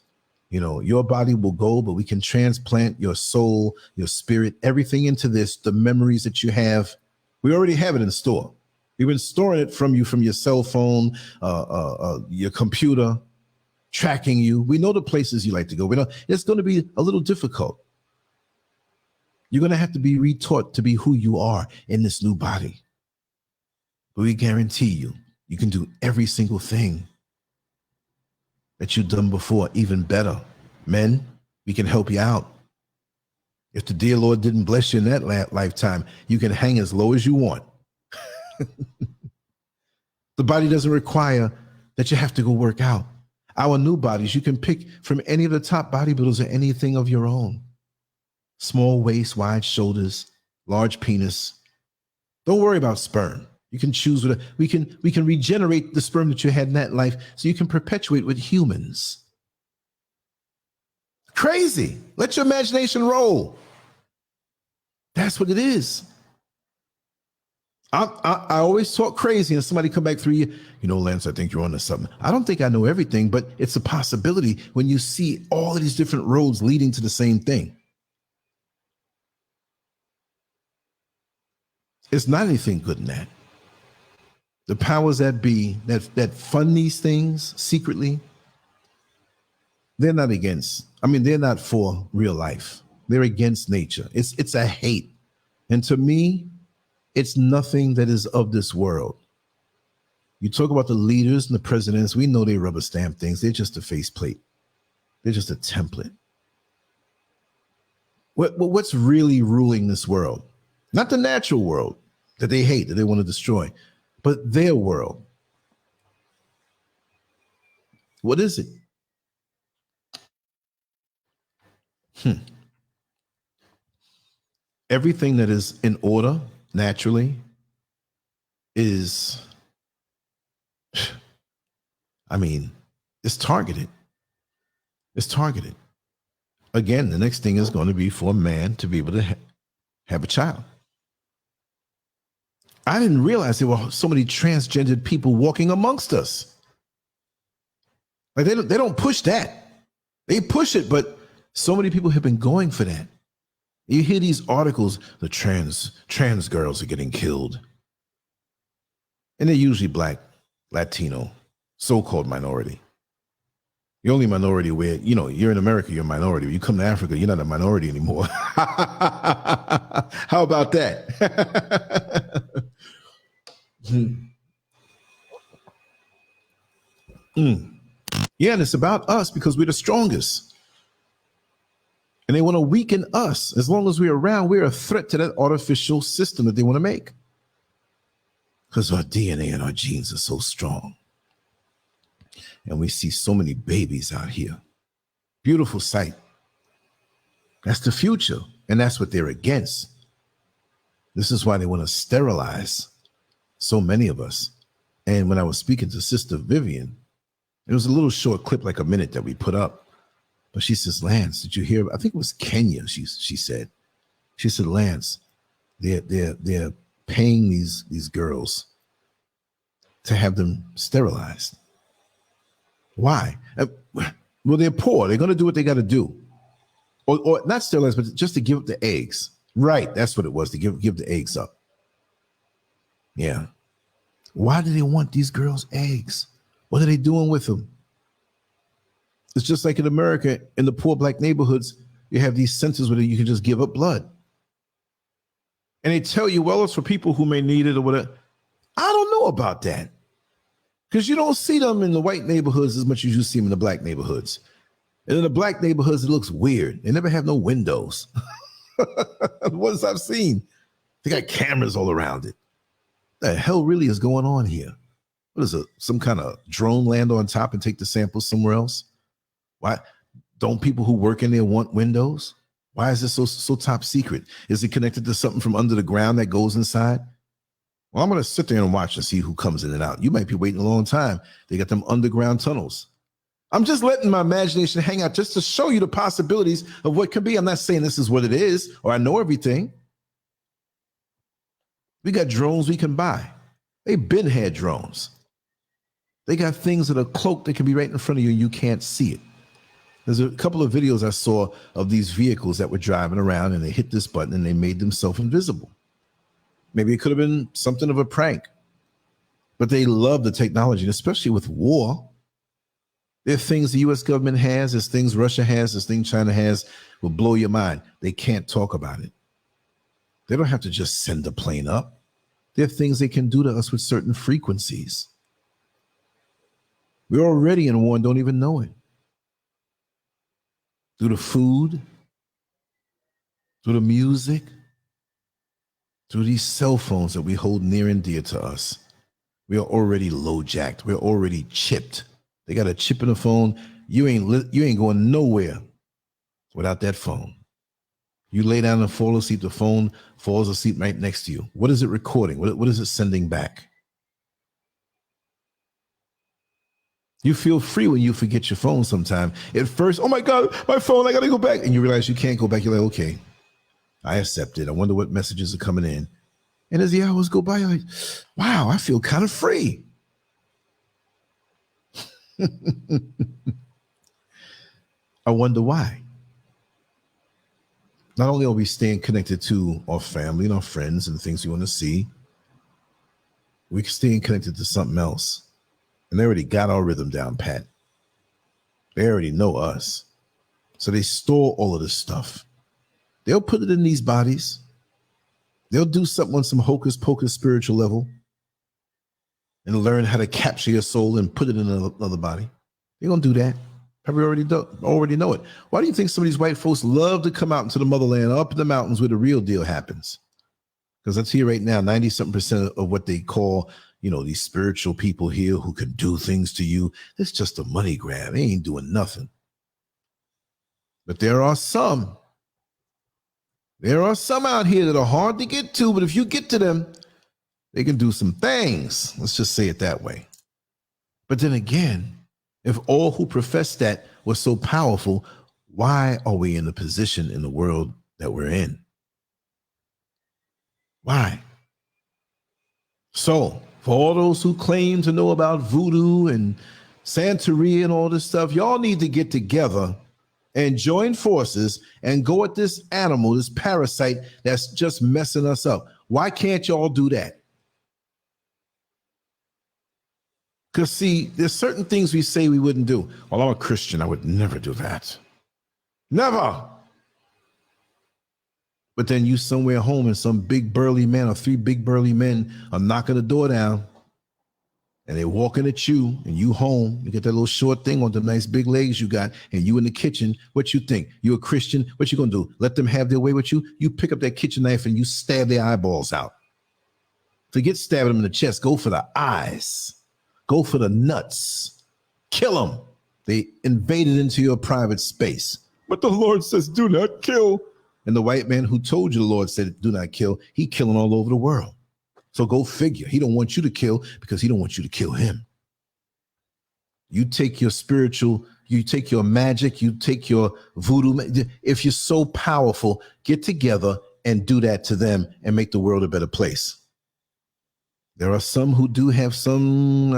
You know, your body will go, but we can transplant your soul, your spirit, everything into this, the memories that you have. We already have it in store. We've been storing it from you, from your cell phone, your computer, tracking you. We know the places you like to go. We know it's going to be a little difficult. You're going to have to be retaught to be who you are in this new body. But we guarantee you can do every single thing that you've done before, even better. Men, we can help you out. If the dear Lord didn't bless you in that lifetime, you can hang as low as you want. The body doesn't require that you have to go work out. Our new bodies, you can pick from any of the top bodybuilders or anything of your own. Small waist, wide shoulders, large penis. Don't worry about sperm. You can choose what we can regenerate the sperm that you had in that life so you can perpetuate with humans. Crazy. Let your imagination roll. That's what it is. I always talk crazy and somebody come back 3 years, Lance, I think you're onto something. I don't think I know everything, but it's a possibility when you see all of these different roads leading to the same thing. It's not anything good in that. The powers that be that fund these things secretly, they're not they're not for real life. They're against nature. It's a hate. And to me, it's nothing that is of this world. You talk about the leaders and the presidents, we know they rubber stamp things. They're just a faceplate. They're just a template. What's really ruling this world? Not the natural world that they hate, that they want to destroy, but their world. What is it? Everything that is in order naturally is, it's targeted. It's targeted. Again, the next thing is going to be for a man to be able to have a child. I didn't realize there were so many transgendered people walking amongst us. Like they don't push that. They push it, but so many people have been going for that. You hear these articles, the trans girls are getting killed. And they're usually Black, Latino, so-called minority. The only minority where, you're in America, you're a minority. When you come to Africa, you're not a minority anymore. How about that? Yeah, and it's about us because we're the strongest. And they want to weaken us. As long as we're around, we're a threat to that artificial system that they want to make. Because our DNA and our genes are so strong. And we see so many babies out here. Beautiful sight. That's the future. And that's what they're against. This is why they want to sterilize so many of us. And when I was speaking to Sister Vivian, it was a little short clip, like a minute that we put up. But she says, Lance, did you hear? I think it was Kenya, she said. She said, Lance, they're paying these girls to have them sterilized. Why? Well, they're poor. They're going to do what they got to do. Or not sterilized, but just to give up the eggs. Right, that's what it was, to give the eggs up. Yeah. Why do they want these girls' eggs? What are they doing with them? It's just like in America, in the poor Black neighborhoods, you have these centers where you can just give up blood. And they tell you, well, it's for people who may need it or whatever. I don't know about that. Because you don't see them in the white neighborhoods as much as you see them in the Black neighborhoods. And in the Black neighborhoods, it looks weird. They never have no windows. The ones I've seen, they got cameras all around it. What the hell really is going on here? What is it? Some kind of drone land on top and take the samples somewhere else? Why don't people who work in there want windows? Why is this so top secret? Is it connected to something from under the ground that goes inside? Well, I'm going to sit there and watch and see who comes in and out. You might be waiting a long time. They got them underground tunnels. I'm just letting my imagination hang out just to show you the possibilities of what could be. I'm not saying this is what it is or I know everything. We got drones we can buy. They've been had drones. They got things that are cloaked that can be right in front of you and you can't see it. There's a couple of videos I saw of these vehicles that were driving around and they hit this button and they made themselves invisible. Maybe it could have been something of a prank, but they love the technology, and especially with war. There are things the U.S. government has, there's things Russia has, there's things China has, will blow your mind. They can't talk about it. They don't have to just send a plane up. There are things they can do to us with certain frequencies. We're already in war and don't even know it. Through the food, through the music, through these cell phones that we hold near and dear to us. We are already low jacked. We're already chipped. They got a chip in the phone. You ain't going nowhere without that phone. You lay down and fall asleep, the phone falls asleep right next to you. What is it recording? What is it sending back? You feel free when you forget your phone sometime. At first, oh my God, my phone, I got to go back. And you realize you can't go back. You're like, okay, I accept it. I wonder what messages are coming in. And as the hours go by, you're like, wow, I feel kind of free. I wonder why. Not only are we staying connected to our family and our friends and things we want to see, we're staying connected to something else. And they already got our rhythm down pat. They already know us. So they store all of this stuff. They'll put it in these bodies. They'll do something on some hocus pocus spiritual level and learn how to capture your soul and put it in another body. They're going to do that. Probably already know it. Why do you think some of these white folks love to come out into the motherland, up in the mountains where the real deal happens? Because I tell you right now, 90-something% of what they call, these spiritual people here who can do things to you, it's just a money grab. They ain't doing nothing. But there are some out here that are hard to get to, but if you get to them, they can do some things. Let's just say it that way. But then again, if all who profess that were so powerful, why are we in the position in the world that we're in? Why? So, for all those who claim to know about voodoo and Santeria and all this stuff, y'all need to get together and join forces and go at this animal, this parasite that's just messing us up. Why can't y'all do that? Because, see, there's certain things we say we wouldn't do. Well, I'm a Christian. I would never do that. Never. But then you somewhere home and some big burly man or three big burly men are knocking the door down and they're walking at you and you home. You get that little short thing on the nice big legs you got and you in the kitchen. What you think? You a Christian? What you going to do? Let them have their way with you? You pick up that kitchen knife and you stab their eyeballs out. Forget stabbing them in the chest. Go for the eyes. Go for the nuts. Kill them. They invaded into your private space. But the Lord says, do not kill. And the white man who told you the Lord said, do not kill, he killing all over the world. So go figure. He don't want you to kill because he don't want you to kill him. You take your spiritual, you take your magic, you take your voodoo. If you're so powerful, get together and do that to them and make the world a better place. There are some who do have some,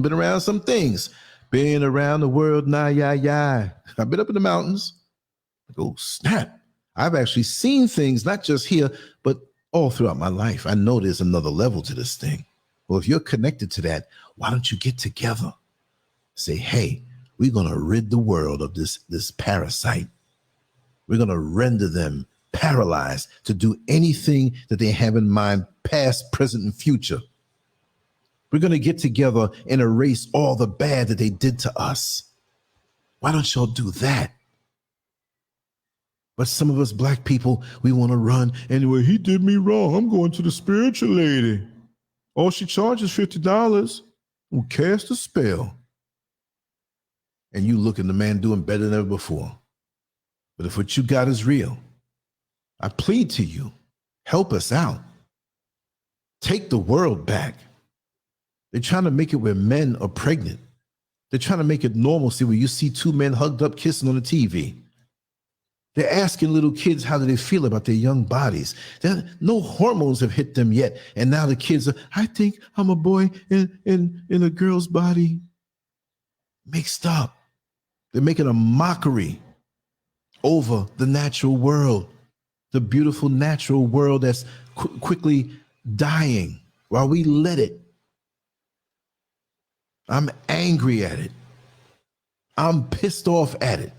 been around some things. Been around the world, I've been up in the mountains. I go, snap. I've actually seen things, not just here, but all throughout my life. I know there's another level to this thing. Well, if you're connected to that, why don't you get together? Say, hey, we're going to rid the world of this parasite. We're going to render them paralyzed to do anything that they have in mind, past, present, and future. We're going to get together and erase all the bad that they did to us. Why don't y'all do that? But some of us black people, we want to run. Anyway, he did me wrong. I'm going to the spiritual lady. All she charges $50. We'll cast a spell. And you look at the man doing better than ever before. But if what you got is real, I plead to you, help us out. Take the world back. They're trying to make it where men are pregnant. They're trying to make it normalcy where you see two men hugged up kissing on the TV. They're asking little kids how do they feel about their young bodies. No hormones have hit them yet. And now the kids are, I think I'm a boy in a girl's body. Mixed up. They're making a mockery over the natural world, the beautiful natural world that's quickly dying while we let it. I'm angry at it. I'm pissed off at it.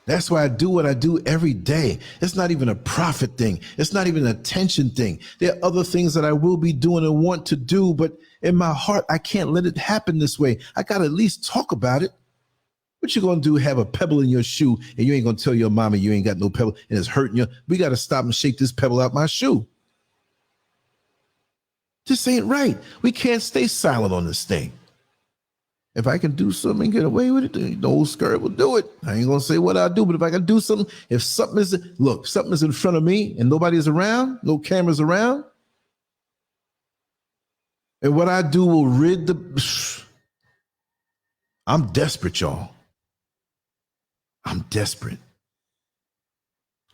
That's why I do what I do every day. It's not even a profit thing. It's not even an attention thing. There are other things that I will be doing and want to do, but in my heart, I can't let it happen this way. I got to at least talk about it. What you going to do, have a pebble in your shoe and you ain't going to tell your mama you ain't got no pebble and it's hurting you? We got to stop and shake this pebble out my shoe. This ain't right. We can't stay silent on this thing. If I can do something and get away with it, the old SCURV will do it. I ain't gonna say what I do, but if I can do something, if something is in front of me and nobody's around, no cameras around, and what I do will rid the. I'm desperate, y'all. I'm desperate.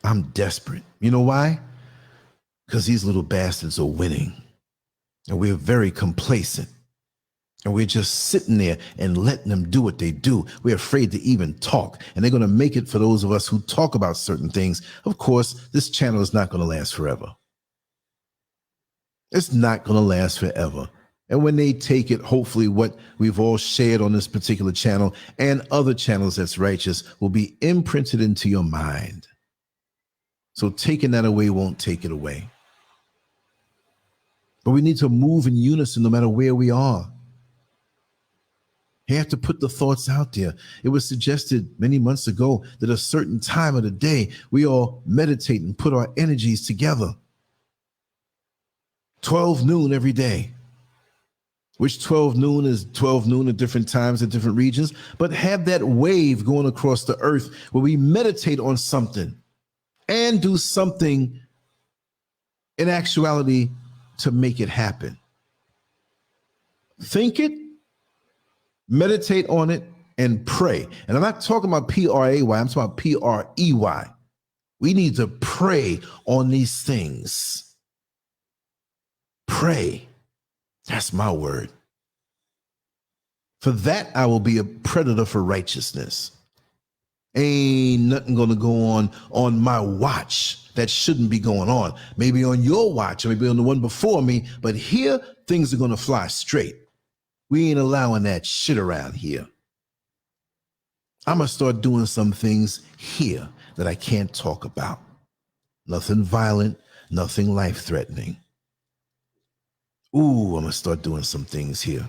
I'm desperate. You know why? Because these little bastards are winning, and we're very complacent. And we're just sitting there and letting them do what they do. We're afraid to even talk. And they're going to make it for those of us who talk about certain things. Of course, this channel is not going to last forever. It's not going to last forever. And when they take it, hopefully what we've all shared on this particular channel and other channels that's righteous will be imprinted into your mind. So taking that away won't take it away. But we need to move in unison no matter where we are. You have to put the thoughts out there. It was suggested many months ago that a certain time of the day, we all meditate and put our energies together. 12 noon every day. Which 12 noon is 12 noon at different times in different regions. But have that wave going across the earth where we meditate on something and do something in actuality to make it happen. Think it. Meditate on it and pray. And I'm not talking about P-R-A-Y. I'm talking about P-R-E-Y. We need to pray on these things. Pray. That's my word. For that, I will be a predator for righteousness. Ain't nothing going to go on my watch that shouldn't be going on. Maybe on your watch or maybe on the one before me. But here, things are going to fly straight. We ain't allowing that shit around here. I'm going to start doing some things here that I can't talk about. Nothing violent, nothing life-threatening. Ooh, I'm going to start doing some things here.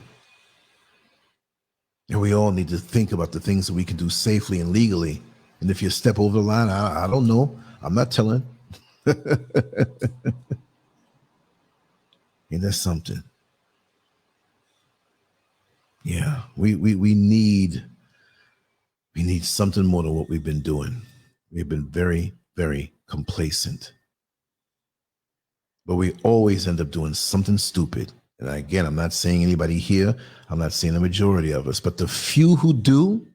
And we all need to think about the things that we can do safely and legally. And if you step over the line, I don't know. I'm not telling. Ain't that something? Yeah, we need something more than what we've been doing. We've been very, very complacent. But we always end up doing something stupid. And again, I'm not saying anybody here. I'm not saying the majority of us. But the few who do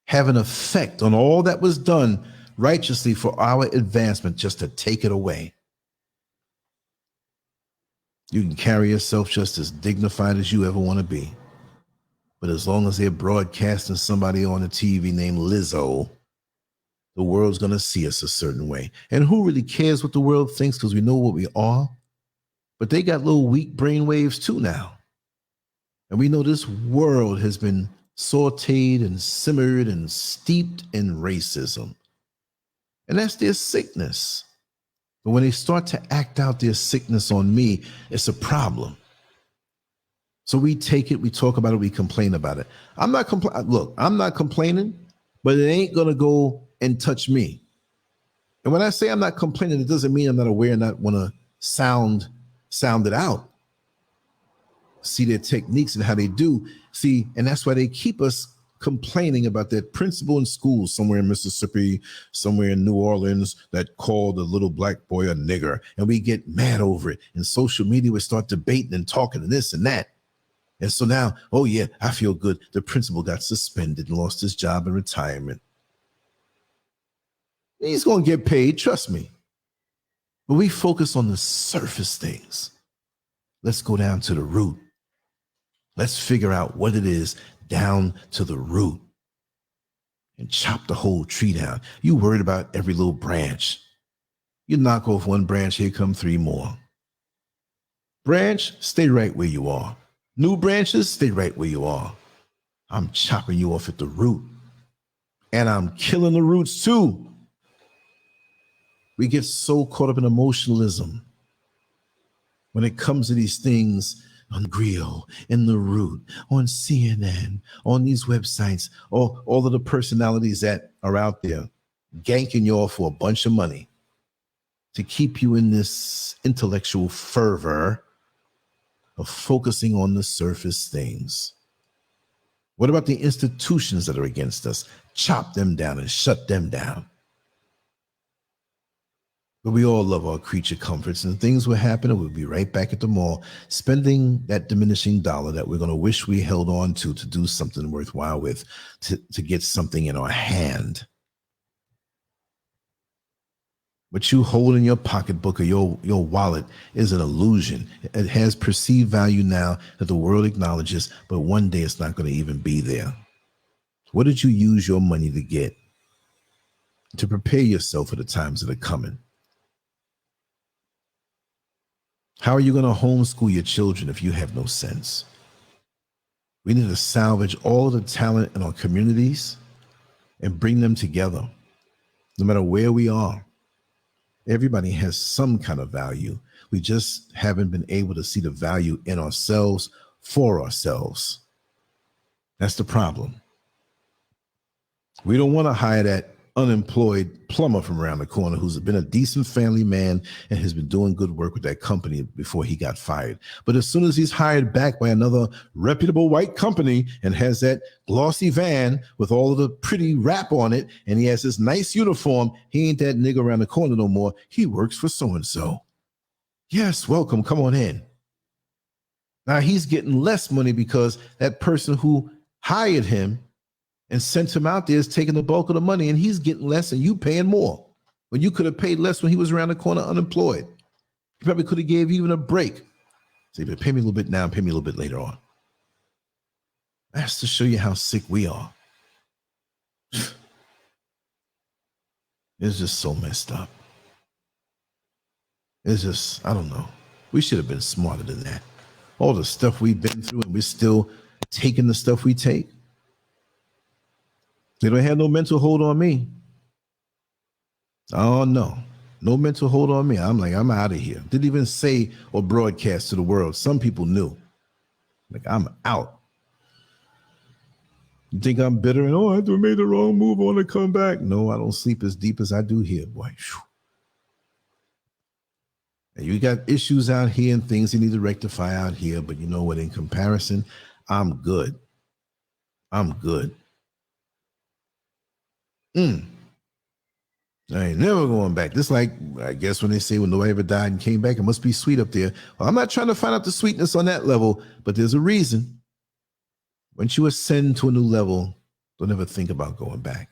have an effect on all that was done righteously for our advancement just to take it away. You can carry yourself just as dignified as you ever want to be. But as long as they're broadcasting somebody on the TV named Lizzo, the world's going to see us a certain way. And who really cares what the world thinks because we know what we are? But they got little weak brain waves too now. And we know this world has been sauteed and simmered and steeped in racism. And that's their sickness. But when they start to act out their sickness on me, it's a problem. So we take it, we talk about it, we complain about it. I'm not complaining, but it ain't going to go and touch me. And when I say I'm not complaining, it doesn't mean I'm not aware and not want to sound it out. See their techniques and how they do. See, and that's why they keep us complaining about that principal in school somewhere in Mississippi, somewhere in New Orleans that called a little black boy a nigger. And we get mad over it. And social media, we start debating and talking and this and that. And so now, oh yeah, I feel good. The principal got suspended and lost his job in retirement. He's going to get paid, trust me. But we focus on the surface things. Let's go down to the root. Let's figure out what it is down to the root and chop the whole tree down. You worried about every little branch. You knock off one branch, here come three more. Branch, stay right where you are. New branches, stay right where you are. I'm chopping you off at the root. And I'm killing the roots too. We get so caught up in emotionalism when it comes to these things on Griot, in the root, on CNN, on these websites, or all of the personalities that are out there ganking you off for a bunch of money to keep you in this intellectual fervor of focusing on the surface things? What about the institutions that are against us? Chop them down and shut them down. But we all love our creature comforts, and things will happen and we'll be right back at the mall spending that diminishing dollar that we're going to wish we held on to do something worthwhile with, to get something in our hand. What you hold in your pocketbook or your wallet is an illusion. It has perceived value now that the world acknowledges, but one day it's not going to even be there. What did you use your money to get? To prepare yourself for the times that are coming. How are you going to homeschool your children if you have no sense? We need to salvage all of the talent in our communities and bring them together, no matter where we are. Everybody has some kind of value. We just haven't been able to see the value in ourselves for ourselves. That's the problem. We don't want to hire that unemployed plumber from around the corner who's been a decent family man and has been doing good work with that company before he got fired. But as soon as he's hired back by another reputable white company and has that glossy van with all of the pretty wrap on it, and he has this nice uniform, he ain't that nigga around the corner no more. He works for so-and-so. Yes, welcome, come on in. Now he's getting less money because that person who hired him and sent him out there is taking the bulk of the money, and he's getting less and you paying more. When you could have paid less when he was around the corner unemployed. He probably could have gave you even a break. So you pay me a little bit now, pay me a little bit later on. That's to show you how sick we are. It's just so messed up. It's just, I don't know. We should have been smarter than that. All the stuff we've been through and we're still taking the stuff we take. They don't have no mental hold on me. Oh, no. No mental hold on me. I'm like, I'm out of here. Didn't even say or broadcast to the world. Some people knew. Like, I'm out. You think I'm bitter and, I made the wrong move, I want to come back. No, I don't sleep as deep as I do here, boy. And you got issues out here and things you need to rectify out here. But you know what? In comparison, I'm good. I'm good. I ain't never going back. This like, I guess when they say when nobody ever died and came back, it must be sweet up there. Well, I'm not trying to find out the sweetness on that level, but there's a reason. Once you ascend to a new level, don't ever think about going back.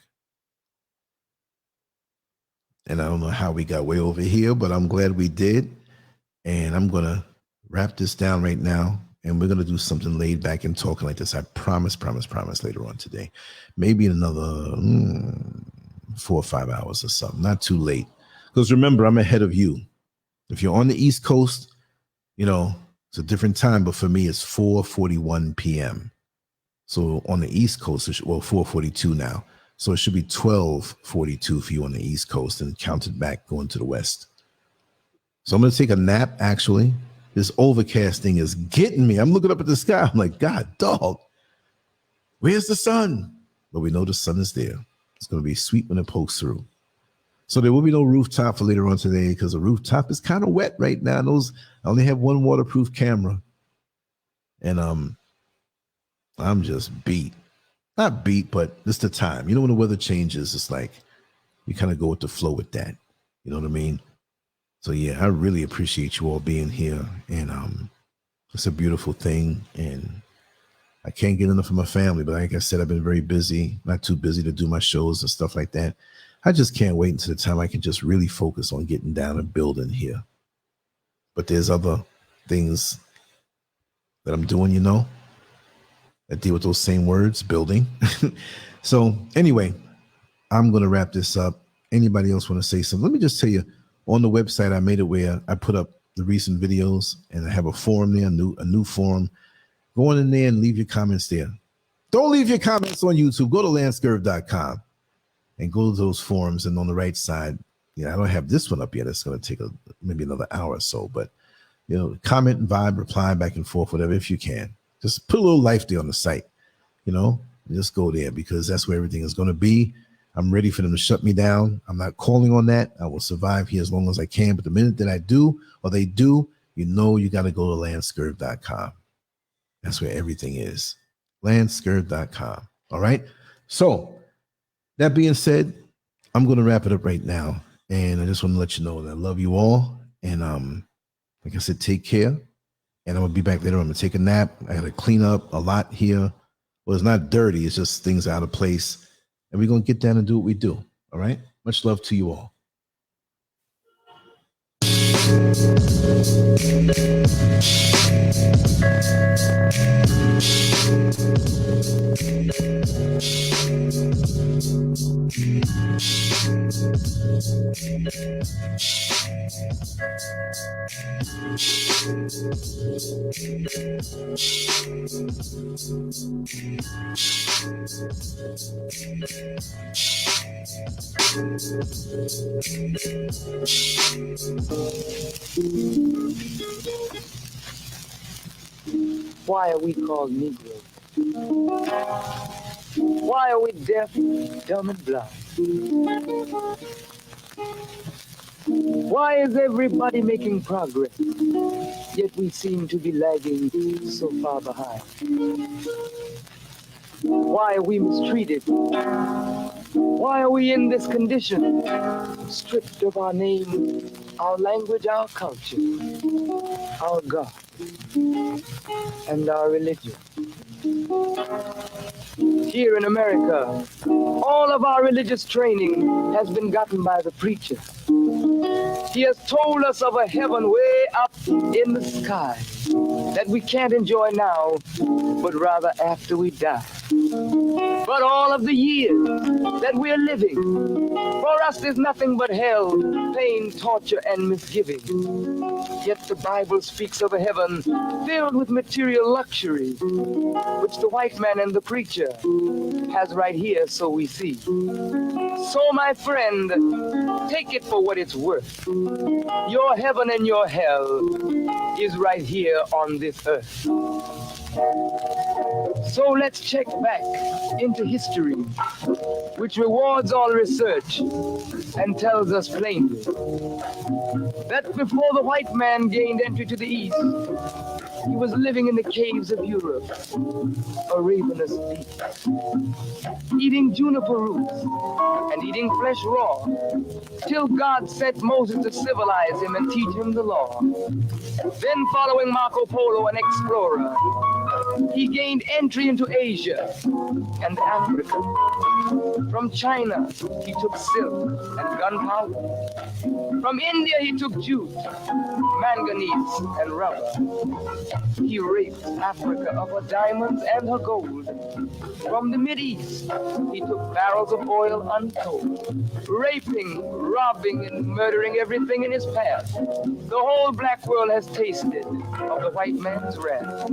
And I don't know how we got way over here, but I'm glad we did. And I'm going to wrap this down right now. And we're going to do something laid back and talking like this. I promise later on today. Maybe in another 4 or 5 hours or something. Not too late. Because remember, I'm ahead of you. If you're on the East Coast, it's a different time. But for me, it's 4:41 p.m. So on the East Coast, 4:42 now. So it should be 12:42 for you on the East Coast and counted back going to the West. So I'm going to take a nap, actually. This overcast thing is getting me. I'm looking up at the sky. I'm like, God, dog, where's the sun? But we know the sun is there. It's going to be sweet when it pokes through. So there will be no rooftop for later on today because the rooftop is kind of wet right now. I only have one waterproof camera. And I'm just beat. Not beat, but it's the time. When the weather changes, it's like you kind of go with the flow with that. You know what I mean? So yeah, I really appreciate you all being here, and it's a beautiful thing, and I can't get enough of my family. But like I said, I've been very busy, not too busy to do my shows and stuff like that. I just can't wait until the time I can just really focus on getting down and building here. But there's other things that I'm doing, that deal with those same words, building. So anyway, I'm going to wrap this up. Anybody else want to say something? Let me just tell you. On the website, I made it where I put up the recent videos, and I have a forum there, a new forum. Go on in there and leave your comments there. Don't leave your comments on YouTube. Go to LANCESCURV.com and go to those forums. And on the right side, I don't have this one up yet. It's going to take maybe another hour or so. But, comment and vibe, reply back and forth, whatever, if you can. Just put a little life there on the site, just go there because that's where everything is going to be. I'm ready for them to shut me down. I'm not calling on that. I will survive here as long as I can. But the minute that I do, or they do, you know you got to go to LANCESCURV.com. That's where everything is. LANCESCURV.com. All right. So that being said, I'm going to wrap it up right now. And I just want to let you know that I love you all. And like I said, take care. And I'm going to be back later. I'm going to take a nap. I got to clean up a lot here. Well, it's not dirty. It's just things out of place. And we're going to get down and do what we do. All right. Much love to you all. Why are we called Negroes? Why are we deaf, dumb, and blind? Why is everybody making progress, yet we seem to be lagging so far behind? Why are we mistreated? Why are we in this condition, stripped of our name, our language, our culture, our God, and our religion? Here in America, all of our religious training has been gotten by the preacher. He has told us of a heaven way up in the sky that we can't enjoy now, but rather after we die. But all of the years that we're living, for us there's nothing but hell, pain, torture, and misgiving. Yet the Bible speaks of a heaven filled with material luxury, which the white man and the preacher has right here, so we see. So my friend, take it for what it's worth. Your heaven and your hell is right here on this earth. So let's check back into history, which rewards all research and tells us plainly that before the white man gained entry to the East, he was living in the caves of Europe, a ravenous beast, eating juniper roots and eating flesh raw, till God sent Moses to civilize him and teach him the law. Then following Marco Polo, an explorer, he gained entry into Asia and Africa. From China, he took silk and gunpowder. From India, he took jute, manganese, and rubber. He raped Africa of her diamonds and her gold. From the Mideast, he took barrels of oil untold, raping, robbing, and murdering everything in his path. The whole black world has tasted of the white man's wrath.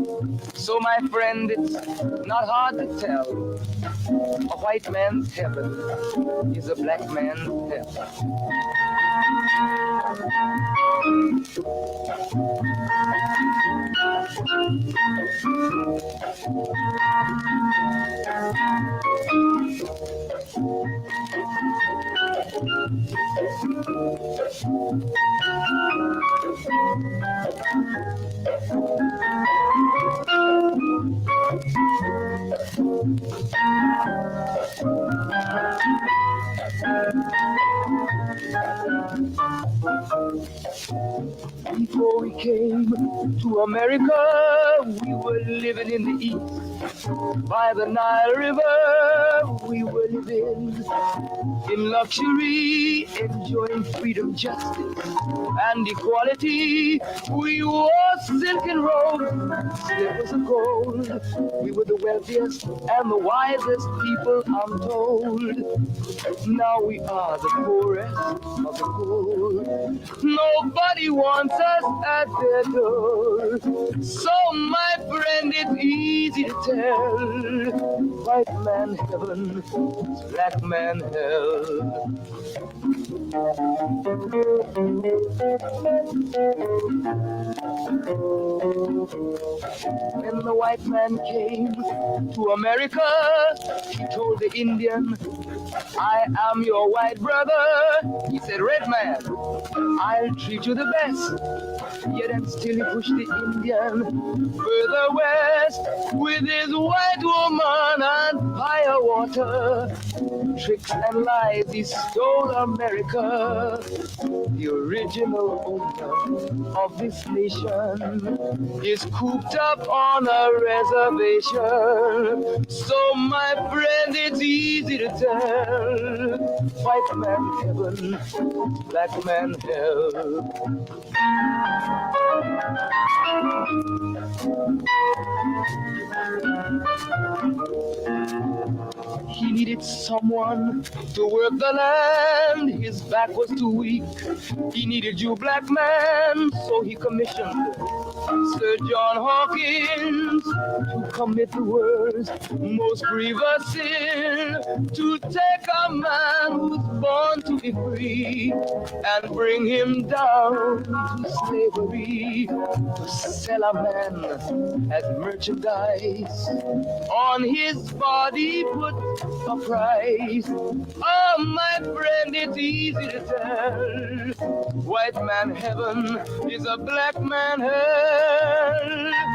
So, my friend, it's not hard to tell. A white man's heaven is a black man's hell. Before we came to America, we were living in the East. By the Nile River, we were living in luxury, enjoying freedom, justice, and equality. We wore silken robes, slippers of gold. We were the wealthiest and the wisest people, I'm told. Now we are the poorest of the poor. Nobody wants us at their door. So, my friend, it's easy to tell. White man heaven, black man hell. When the white man came to America, he told the Indian, I am your white brother. He said, red man, I'll treat you the best. Yet and still he pushed the Indian further west with his white woman and fire water. Tricks and lies, he stole America. The original owner of this nation is cooped up on a reservation. So my friend, it's easy to tell. White man heaven, black man hell. He needed someone to work the land. His back was too weak. He needed you, black man, so he commissioned Sir John Hawkins to commit the world's most grievous sin, to take a man who's born to be free and bring him down to slavery, to sell a man as merchandise, on his body put a price. Oh, my friend, it's easy to tell. White man heaven is a black man hell.